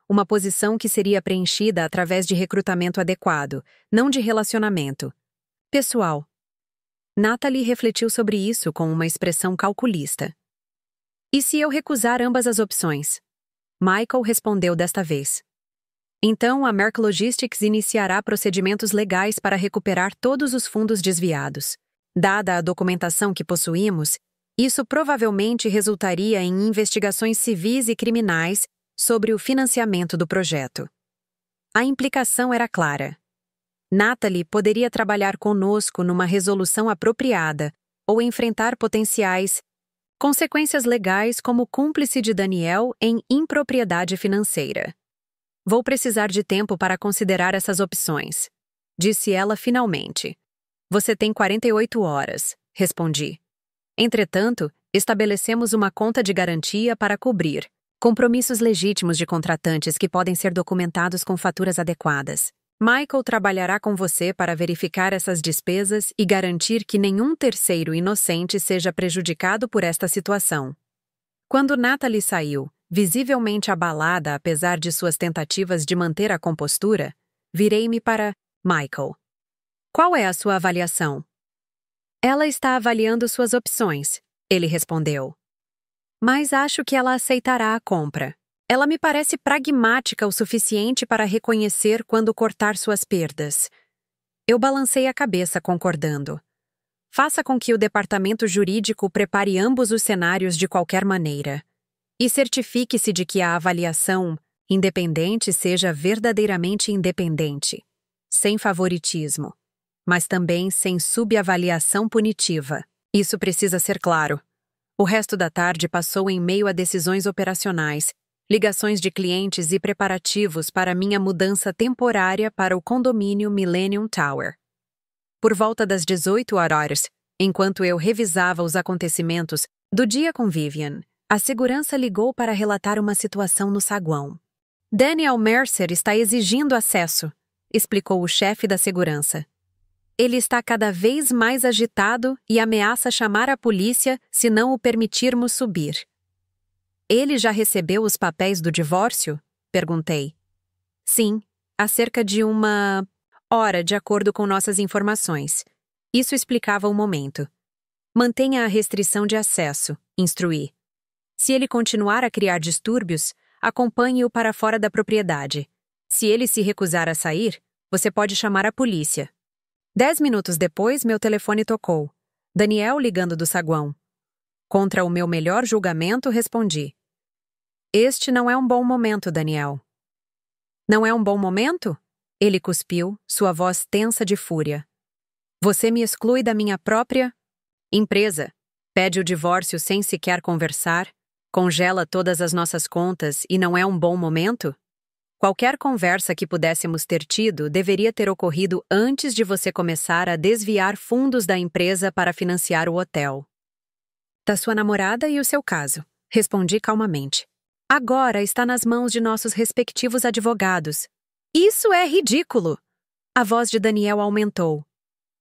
uma posição que seria preenchida através de recrutamento adequado, não de relacionamento pessoal. Natalie refletiu sobre isso com uma expressão calculista. E se eu recusar ambas as opções? Michael respondeu desta vez. Então a Merck Logistics iniciará procedimentos legais para recuperar todos os fundos desviados. Dada a documentação que possuímos, isso provavelmente resultaria em investigações civis e criminais sobre o financiamento do projeto. A implicação era clara. Natalie poderia trabalhar conosco numa resolução apropriada ou enfrentar potenciais consequências legais como cúmplice de Daniel em impropriedade financeira. Vou precisar de tempo para considerar essas opções, disse ela finalmente. Você tem 48 horas, respondi. Entretanto, estabelecemos uma conta de garantia para cobrir compromissos legítimos de contratantes que podem ser documentados com faturas adequadas. Michael trabalhará com você para verificar essas despesas e garantir que nenhum terceiro inocente seja prejudicado por esta situação. Quando Natalie saiu, visivelmente abalada apesar de suas tentativas de manter a compostura, virei-me para Michael. Qual é a sua avaliação? Ela está avaliando suas opções, ele respondeu. Mas acho que ela aceitará a compra. Ela me parece pragmática o suficiente para reconhecer quando cortar suas perdas. Eu balancei a cabeça, concordando. Faça com que o departamento jurídico prepare ambos os cenários de qualquer maneira. E certifique-se de que a avaliação independente seja verdadeiramente independente, sem favoritismo, mas também sem subavaliação punitiva. Isso precisa ser claro. O resto da tarde passou em meio a decisões operacionais, ligações de clientes e preparativos para minha mudança temporária para o condomínio Millennium Tower. Por volta das 18 horas, enquanto eu revisava os acontecimentos do dia com Vivian, a segurança ligou para relatar uma situação no saguão. Daniel Mercer está exigindo acesso, explicou o chefe da segurança. Ele está cada vez mais agitado e ameaça chamar a polícia se não o permitirmos subir. Ele já recebeu os papéis do divórcio? Perguntei. Sim, há cerca de uma hora, de acordo com nossas informações. Isso explicava o momento. Mantenha a restrição de acesso, instruí. Se ele continuar a criar distúrbios, acompanhe-o para fora da propriedade. Se ele se recusar a sair, você pode chamar a polícia. 10 minutos depois, meu telefone tocou. Daniel ligando do saguão. Contra o meu melhor julgamento, respondi. Este não é um bom momento, Daniel. Não é um bom momento? Ele cuspiu, sua voz tensa de fúria. Você me exclui da minha própria empresa, pede o divórcio sem sequer conversar, congela todas as nossas contas e não é um bom momento? Qualquer conversa que pudéssemos ter tido deveria ter ocorrido antes de você começar a desviar fundos da empresa para financiar o hotel. Da sua namorada e o seu caso, respondi calmamente. Agora está nas mãos de nossos respectivos advogados. Isso é ridículo! A voz de Daniel aumentou.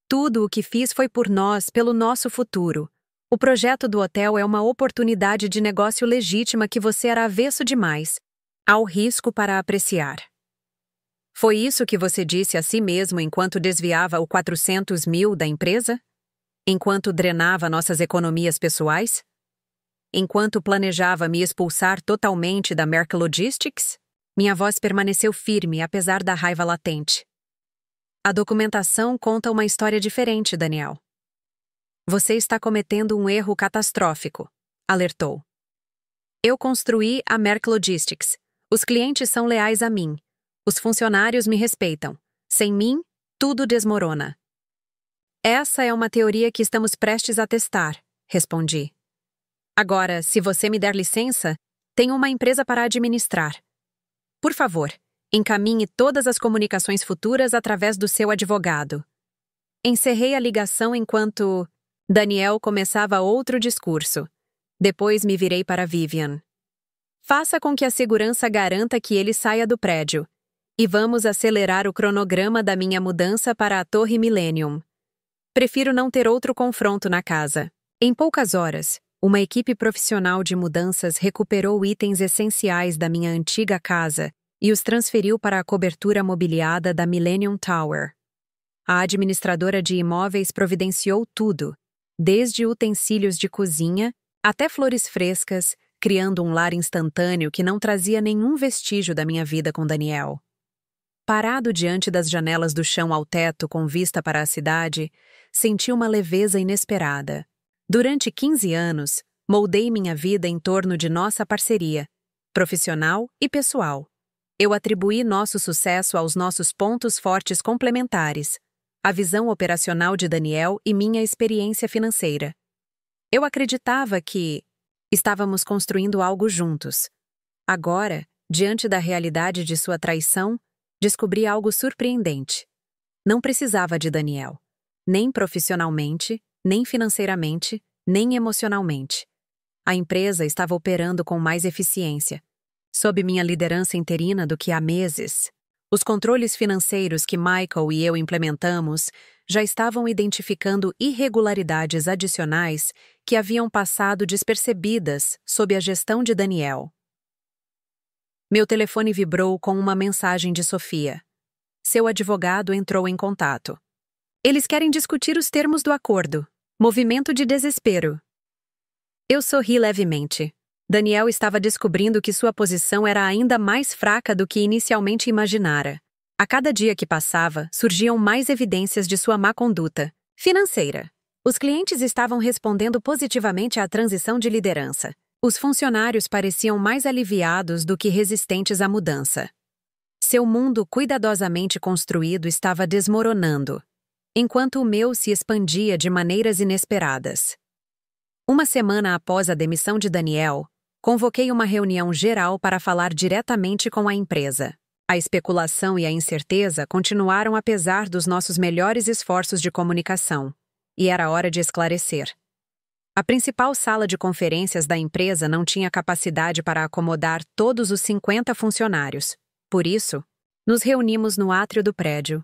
Tudo o que fiz foi por nós, pelo nosso futuro. O projeto do hotel é uma oportunidade de negócio legítima que você era avesso demais. Há o risco para apreciar. Foi isso que você disse a si mesmo enquanto desviava o 400 mil da empresa? Enquanto drenava nossas economias pessoais? Enquanto planejava me expulsar totalmente da Merck Logistics? Minha voz permaneceu firme, apesar da raiva latente. A documentação conta uma história diferente, Daniel. Você está cometendo um erro catastrófico, alertou. Eu construí a Merck Logistics. Os clientes são leais a mim. Os funcionários me respeitam. Sem mim, tudo desmorona. Essa é uma teoria que estamos prestes a testar, respondi. Agora, se você me der licença, tenho uma empresa para administrar. Por favor, encaminhe todas as comunicações futuras através do seu advogado. Encerrei a ligação enquanto Daniel começava outro discurso. Depois me virei para Vivian. Faça com que a segurança garanta que ele saia do prédio. E vamos acelerar o cronograma da minha mudança para a Torre Millennium. Prefiro não ter outro confronto na casa. Em poucas horas, uma equipe profissional de mudanças recuperou itens essenciais da minha antiga casa e os transferiu para a cobertura mobiliada da Millennium Tower. A administradora de imóveis providenciou tudo, desde utensílios de cozinha até flores frescas, criando um lar instantâneo que não trazia nenhum vestígio da minha vida com Daniel. Parado diante das janelas do chão ao teto com vista para a cidade, senti uma leveza inesperada. Durante 15 anos, moldei minha vida em torno de nossa parceria, profissional e pessoal. Eu atribuí nosso sucesso aos nossos pontos fortes complementares, a visão operacional de Daniel e minha experiência financeira. Eu acreditava que estávamos construindo algo juntos. Agora, diante da realidade de sua traição, descobri algo surpreendente. Não precisava de Daniel, nem profissionalmente, nem financeiramente, nem emocionalmente. A empresa estava operando com mais eficiência, sob minha liderança interina do que há meses. Os controles financeiros que Michael e eu implementamos já estavam identificando irregularidades adicionais que haviam passado despercebidas sob a gestão de Daniel. Meu telefone vibrou com uma mensagem de Sofia. Seu advogado entrou em contato. Eles querem discutir os termos do acordo. Movimento de desespero. Eu sorri levemente. Daniel estava descobrindo que sua posição era ainda mais fraca do que inicialmente imaginara. A cada dia que passava, surgiam mais evidências de sua má conduta financeira. Os clientes estavam respondendo positivamente à transição de liderança. Os funcionários pareciam mais aliviados do que resistentes à mudança. Seu mundo cuidadosamente construído estava desmoronando, enquanto o meu se expandia de maneiras inesperadas. Uma semana após a demissão de Daniel, convoquei uma reunião geral para falar diretamente com a empresa. A especulação e a incerteza continuaram apesar dos nossos melhores esforços de comunicação, e era hora de esclarecer. A principal sala de conferências da empresa não tinha capacidade para acomodar todos os 50 funcionários. Por isso, nos reunimos no átrio do prédio,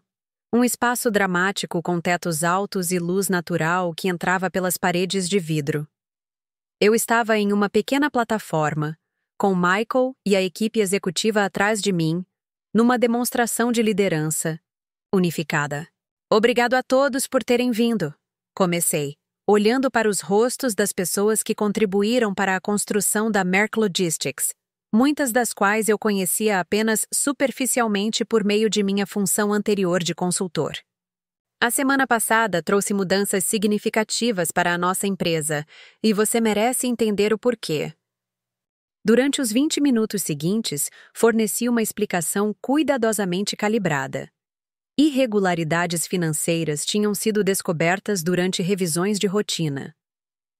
um espaço dramático com tetos altos e luz natural que entrava pelas paredes de vidro. Eu estava em uma pequena plataforma, com Michael e a equipe executiva atrás de mim, numa demonstração de liderança unificada. Obrigado a todos por terem vindo, comecei, olhando para os rostos das pessoas que contribuíram para a construção da Merck Logistics, muitas das quais eu conhecia apenas superficialmente por meio de minha função anterior de consultor. A semana passada trouxe mudanças significativas para a nossa empresa, e você merece entender o porquê. Durante os 20 minutos seguintes, forneci uma explicação cuidadosamente calibrada. Irregularidades financeiras tinham sido descobertas durante revisões de rotina.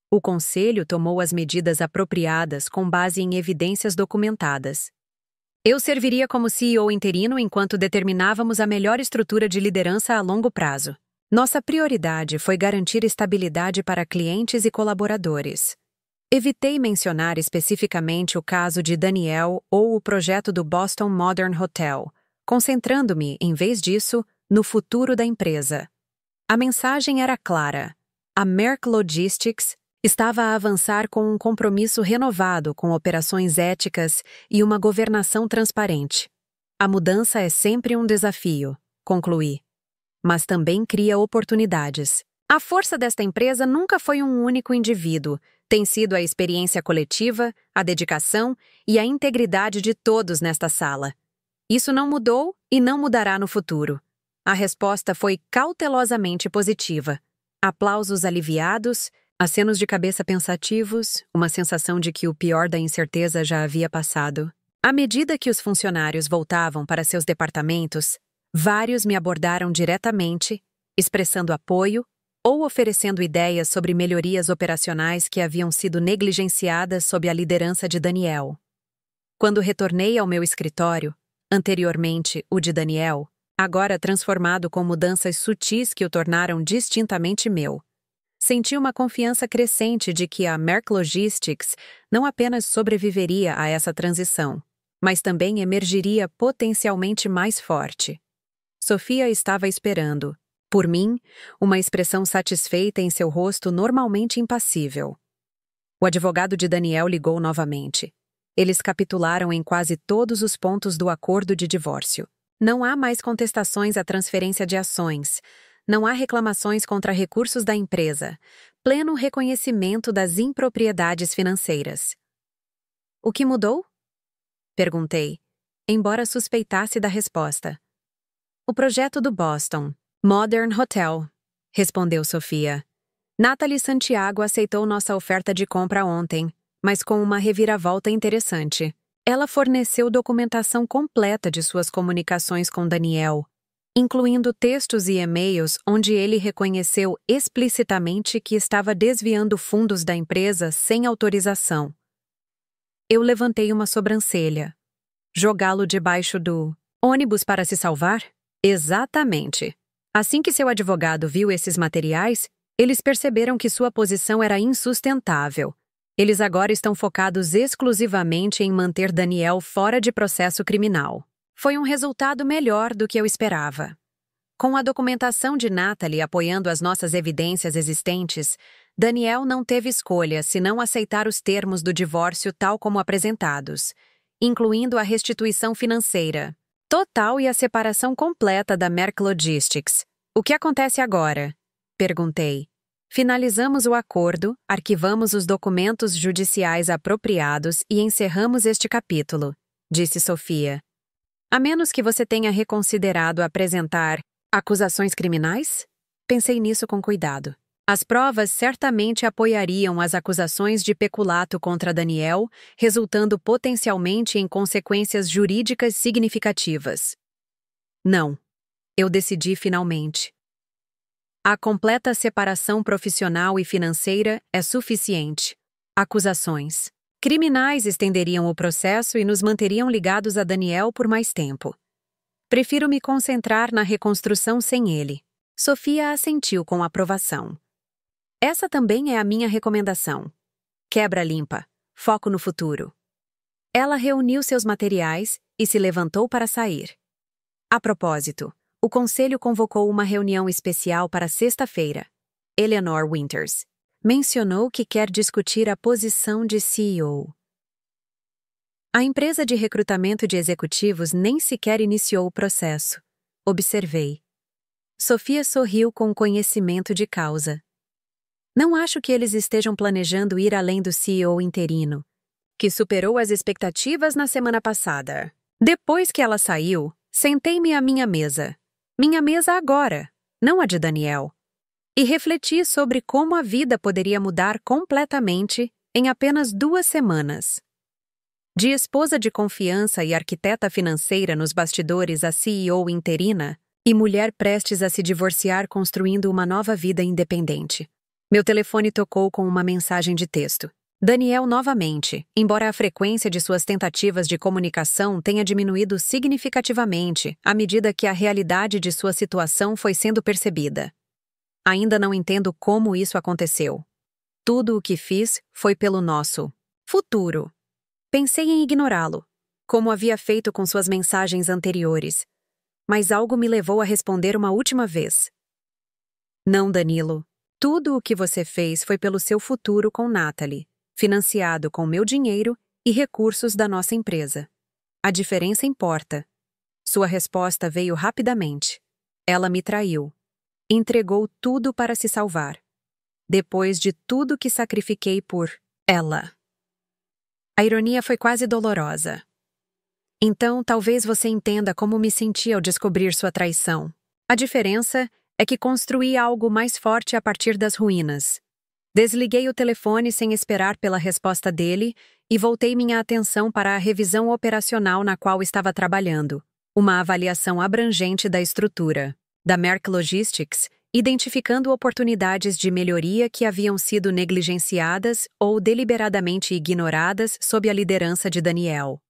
O conselho tomou as medidas apropriadas com base em evidências documentadas. Eu serviria como CEO interino enquanto determinávamos a melhor estrutura de liderança a longo prazo. Nossa prioridade foi garantir estabilidade para clientes e colaboradores. Evitei mencionar especificamente o caso de Daniel ou o projeto do Boston Modern Hotel, concentrando-me, em vez disso, no futuro da empresa. A mensagem era clara. A Merck Logistics estava a avançar com um compromisso renovado com operações éticas e uma governação transparente. A mudança é sempre um desafio, concluí, mas também cria oportunidades. A força desta empresa nunca foi um único indivíduo, tem sido a experiência coletiva, a dedicação e a integridade de todos nesta sala. Isso não mudou e não mudará no futuro. A resposta foi cautelosamente positiva. Aplausos aliviados, acenos de cabeça pensativos, uma sensação de que o pior da incerteza já havia passado. À medida que os funcionários voltavam para seus departamentos, vários me abordaram diretamente, expressando apoio ou oferecendo ideias sobre melhorias operacionais que haviam sido negligenciadas sob a liderança de Daniel. Quando retornei ao meu escritório, anteriormente o de Daniel, agora transformado com mudanças sutis que o tornaram distintamente meu, senti uma confiança crescente de que a Merck Logistics não apenas sobreviveria a essa transição, mas também emergiria potencialmente mais forte. Sofia estava esperando, por mim, uma expressão satisfeita em seu rosto normalmente impassível. O advogado de Daniel ligou novamente. Eles capitularam em quase todos os pontos do acordo de divórcio. Não há mais contestações à transferência de ações. Não há reclamações contra recursos da empresa. Pleno reconhecimento das impropriedades financeiras. O que mudou? Perguntei, embora suspeitasse da resposta. O projeto do Boston Modern Hotel, respondeu Sofia. Nathalie Santiago aceitou nossa oferta de compra ontem, mas com uma reviravolta interessante. Ela forneceu documentação completa de suas comunicações com Daniel, incluindo textos e e-mails onde ele reconheceu explicitamente que estava desviando fundos da empresa sem autorização. Eu levantei uma sobrancelha. Jogá-lo debaixo do ônibus para se salvar? Exatamente. Assim que seu advogado viu esses materiais, eles perceberam que sua posição era insustentável. Eles agora estão focados exclusivamente em manter Daniel fora de processo criminal. Foi um resultado melhor do que eu esperava. Com a documentação de Nathalie apoiando as nossas evidências existentes, Daniel não teve escolha senão aceitar os termos do divórcio tal como apresentados, incluindo a restituição financeira total e a separação completa da Merck Logistics. O que acontece agora? Perguntei. Finalizamos o acordo, arquivamos os documentos judiciais apropriados e encerramos este capítulo, disse Sofia. A menos que você tenha reconsiderado apresentar acusações criminais? Pensei nisso com cuidado. As provas certamente apoiariam as acusações de peculato contra Daniel, resultando potencialmente em consequências jurídicas significativas. Não. Eu decidi finalmente. A completa separação profissional e financeira é suficiente. Acusações criminais estenderiam o processo e nos manteriam ligados a Daniel por mais tempo. Prefiro me concentrar na reconstrução sem ele. Sofia assentiu com aprovação. Essa também é a minha recomendação. Quebra limpa. Foco no futuro. Ela reuniu seus materiais e se levantou para sair. A propósito, o conselho convocou uma reunião especial para sexta-feira. Eleanor Winters mencionou que quer discutir a posição de CEO. A empresa de recrutamento de executivos nem sequer iniciou o processo. Observei. Sofia sorriu com conhecimento de causa. Não acho que eles estejam planejando ir além do CEO interino, que superou as expectativas na semana passada. Depois que ela saiu, sentei-me à minha mesa. Minha mesa agora, não a de Daniel. E refleti sobre como a vida poderia mudar completamente em apenas 2 semanas. De esposa de confiança e arquiteta financeira nos bastidores a CEO interina, e mulher prestes a se divorciar construindo uma nova vida independente. Meu telefone tocou com uma mensagem de texto. Daniel novamente, embora a frequência de suas tentativas de comunicação tenha diminuído significativamente à medida que a realidade de sua situação foi sendo percebida. Ainda não entendo como isso aconteceu. Tudo o que fiz foi pelo nosso futuro. Pensei em ignorá-lo, como havia feito com suas mensagens anteriores. Mas algo me levou a responder uma última vez. Não, Danilo. Tudo o que você fez foi pelo seu futuro com Natalie, financiado com meu dinheiro e recursos da nossa empresa. A diferença importa. Sua resposta veio rapidamente. Ela me traiu. Entregou tudo para se salvar. Depois de tudo que sacrifiquei por ela. A ironia foi quase dolorosa. Então, talvez você entenda como me senti ao descobrir sua traição. A diferença é que construí algo mais forte a partir das ruínas. Desliguei o telefone sem esperar pela resposta dele e voltei minha atenção para a revisão operacional na qual estava trabalhando, uma avaliação abrangente da estrutura, da Merck Logistics, identificando oportunidades de melhoria que haviam sido negligenciadas ou deliberadamente ignoradas sob a liderança de Daniel.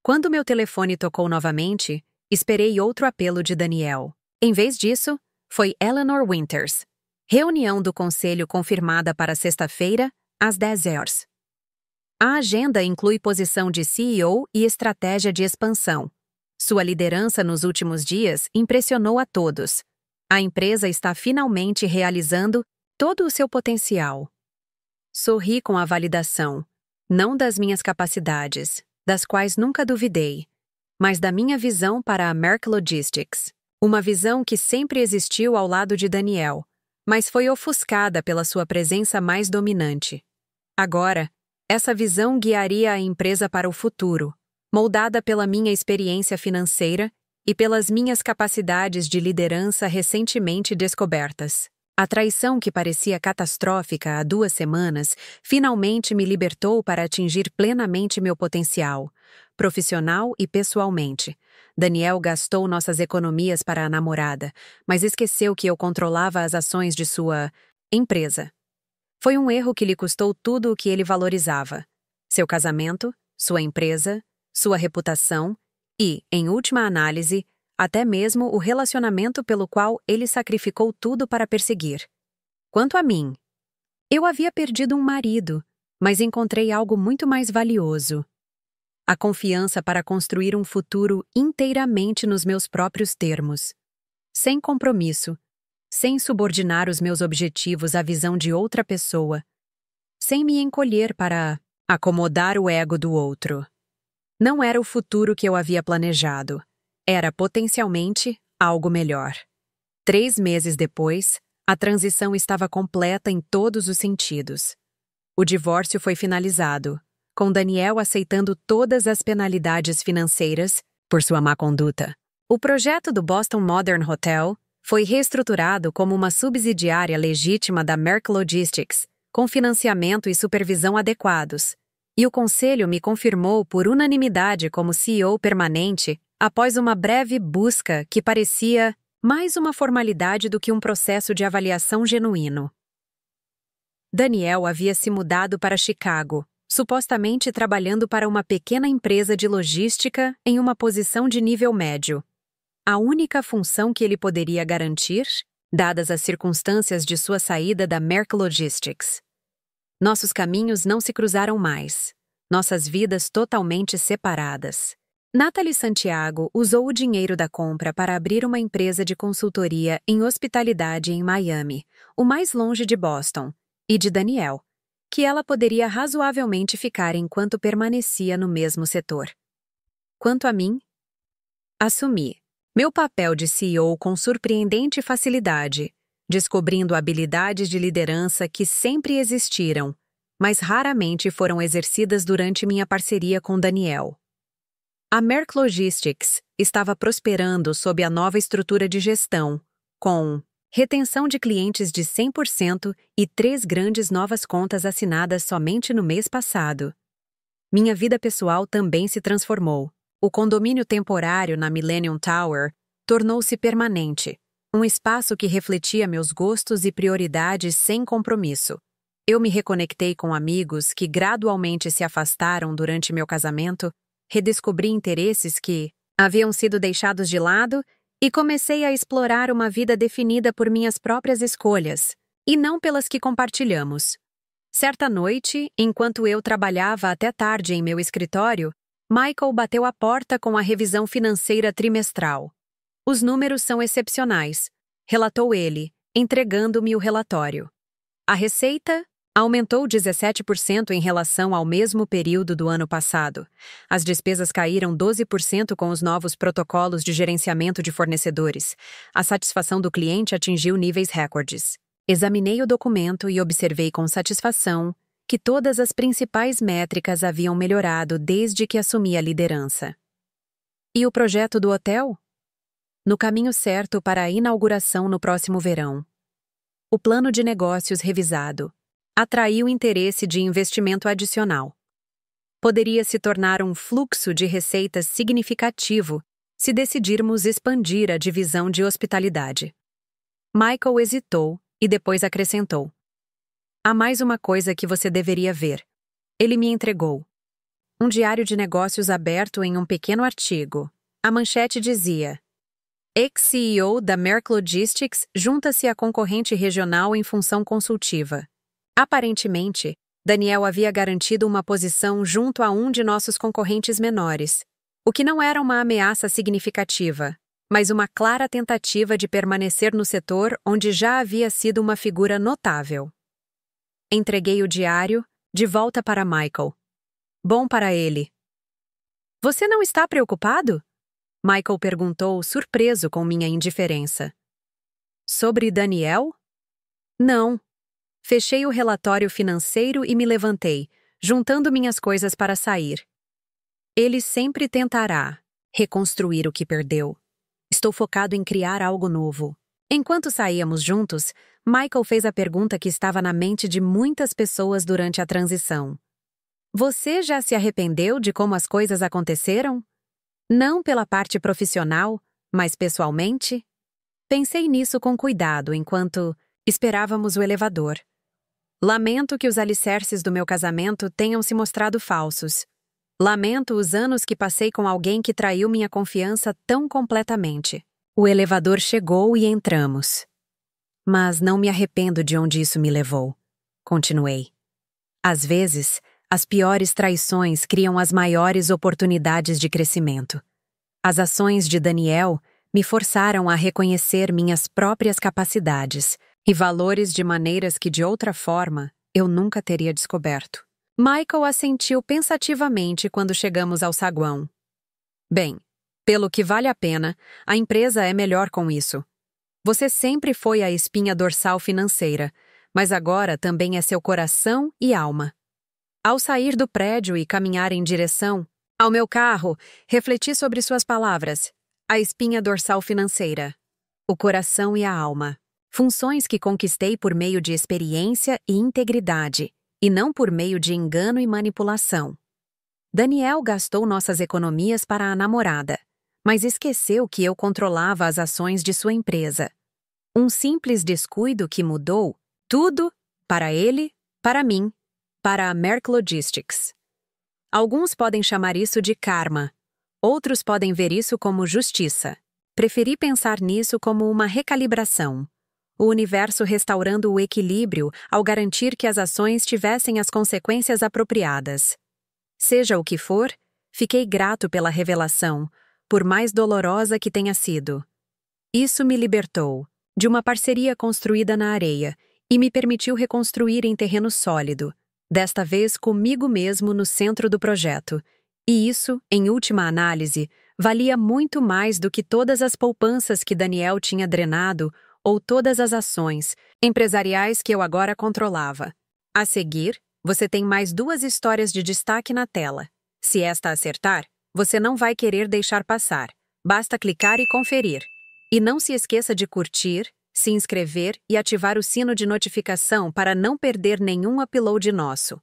Quando meu telefone tocou novamente, esperei outro apelo de Daniel. Em vez disso, foi Eleanor Winters. Reunião do conselho confirmada para sexta-feira, às 10 horas. A agenda inclui posição de CEO e estratégia de expansão. Sua liderança nos últimos dias impressionou a todos. A empresa está finalmente realizando todo o seu potencial. Sorri com a validação, não das minhas capacidades, das quais nunca duvidei, mas da minha visão para a Merck Logistics. Uma visão que sempre existiu ao lado de Daniel, mas foi ofuscada pela sua presença mais dominante. Agora, essa visão guiaria a empresa para o futuro, moldada pela minha experiência financeira e pelas minhas capacidades de liderança recentemente descobertas. A traição que parecia catastrófica há 2 semanas finalmente me libertou para atingir plenamente meu potencial, profissional e pessoalmente. Daniel gastou nossas economias para a namorada, mas esqueceu que eu controlava as ações de sua empresa. Foi um erro que lhe custou tudo o que ele valorizava: seu casamento, sua empresa, sua reputação e, em última análise, até mesmo o relacionamento pelo qual ele sacrificou tudo para perseguir. Quanto a mim, eu havia perdido um marido, mas encontrei algo muito mais valioso: a confiança para construir um futuro inteiramente nos meus próprios termos. Sem compromisso, sem subordinar os meus objetivos à visão de outra pessoa, sem me encolher para acomodar o ego do outro. Não era o futuro que eu havia planejado. Era potencialmente algo melhor. 3 meses depois, A transição estava completa em todos os sentidos. O divórcio foi finalizado, com Daniel aceitando todas as penalidades financeiras por sua má conduta. O projeto do Boston Modern Hotel foi reestruturado como uma subsidiária legítima da Merck Logistics, com financiamento e supervisão adequados, e o conselho me confirmou por unanimidade como CEO permanente após uma breve busca que parecia mais uma formalidade do que um processo de avaliação genuíno. Daniel havia se mudado para Chicago, supostamente trabalhando para uma pequena empresa de logística em uma posição de nível médio. A única função que ele poderia garantir, dadas as circunstâncias de sua saída da Merck Logistics. Nossos caminhos não se cruzaram mais. Nossas vidas totalmente separadas. Nathalie Santiago usou o dinheiro da compra para abrir uma empresa de consultoria em hospitalidade em Miami, o mais longe de Boston, e de Daniel, que ela poderia razoavelmente ficar enquanto permanecia no mesmo setor. Quanto a mim, assumi meu papel de CEO com surpreendente facilidade, descobrindo habilidades de liderança que sempre existiram, mas raramente foram exercidas durante minha parceria com Daniel. A Merck Logistics estava prosperando sob a nova estrutura de gestão, com retenção de clientes de 100% e 3 grandes novas contas assinadas somente no mês passado. Minha vida pessoal também se transformou. O condomínio temporário na Millennium Tower tornou-se permanente, um espaço que refletia meus gostos e prioridades sem compromisso. Eu me reconectei com amigos que gradualmente se afastaram durante meu casamento, redescobri interesses que haviam sido deixados de lado e comecei a explorar uma vida definida por minhas próprias escolhas, e não pelas que compartilhamos. Certa noite, enquanto eu trabalhava até tarde em meu escritório, Michael bateu a porta com a revisão financeira trimestral. Os números são excepcionais, relatou ele, entregando-me o relatório. A receita aumentou 17% em relação ao mesmo período do ano passado. As despesas caíram 12% com os novos protocolos de gerenciamento de fornecedores. A satisfação do cliente atingiu níveis recordes. Examinei o documento e observei com satisfação que todas as principais métricas haviam melhorado desde que assumi a liderança. E o projeto do hotel? No caminho certo para a inauguração no próximo verão. O plano de negócios revisado atraiu interesse de investimento adicional. Poderia se tornar um fluxo de receitas significativo se decidirmos expandir a divisão de hospitalidade. Michael hesitou e depois acrescentou: há mais uma coisa que você deveria ver. Ele me entregou um diário de negócios aberto em um pequeno artigo. A manchete dizia: ex-CEO da Merck Logistics junta-se à concorrente regional em função consultiva. Aparentemente, Daniel havia garantido uma posição junto a um de nossos concorrentes menores, o que não era uma ameaça significativa, mas uma clara tentativa de permanecer no setor onde já havia sido uma figura notável. Entreguei o diário, de volta para Michael. Bom para ele. Você não está preocupado? Michael perguntou, surpreso com minha indiferença. Sobre Daniel? Não. Fechei o relatório financeiro e me levantei, juntando minhas coisas para sair. Ele sempre tentará reconstruir o que perdeu. Estou focado em criar algo novo. Enquanto saíamos juntos, Michael fez a pergunta que estava na mente de muitas pessoas durante a transição. Você já se arrependeu de como as coisas aconteceram? Não pela parte profissional, mas pessoalmente? Pensei nisso com cuidado enquanto esperávamos o elevador. Lamento que os alicerces do meu casamento tenham se mostrado falsos. Lamento os anos que passei com alguém que traiu minha confiança tão completamente. O elevador chegou e entramos. Mas não me arrependo de onde isso me levou. Continuei. Às vezes, as piores traições criam as maiores oportunidades de crescimento. As ações de Daniel me forçaram a reconhecer minhas próprias capacidades e valores de maneiras que, de outra forma, eu nunca teria descoberto. Michael assentiu pensativamente quando chegamos ao saguão. Bem, pelo que vale a pena, a empresa é melhor com isso. Você sempre foi a espinha dorsal financeira, mas agora também é seu coração e alma. Ao sair do prédio e caminhar em direção ao meu carro, refleti sobre suas palavras. A espinha dorsal financeira, o coração e a alma. Funções que conquistei por meio de experiência e integridade, e não por meio de engano e manipulação. Daniel gastou nossas economias para a namorada, mas esqueceu que eu controlava as ações de sua empresa. Um simples descuido que mudou tudo para ele, para mim, para a Merck Logistics. Alguns podem chamar isso de karma, outros podem ver isso como justiça. Preferi pensar nisso como uma recalibração. O universo restaurando o equilíbrio ao garantir que as ações tivessem as consequências apropriadas. Seja o que for, fiquei grato pela revelação, por mais dolorosa que tenha sido. Isso me libertou de uma parceria construída na areia e me permitiu reconstruir em terreno sólido, desta vez comigo mesmo no centro do projeto. E isso, em última análise, valia muito mais do que todas as poupanças que Daniel tinha drenado ou todas as ações empresariais que eu agora controlava. A seguir, você tem mais 2 histórias de destaque na tela. Se esta acertar, você não vai querer deixar passar. Basta clicar e conferir. E não se esqueça de curtir, se inscrever e ativar o sino de notificação para não perder nenhum upload nosso.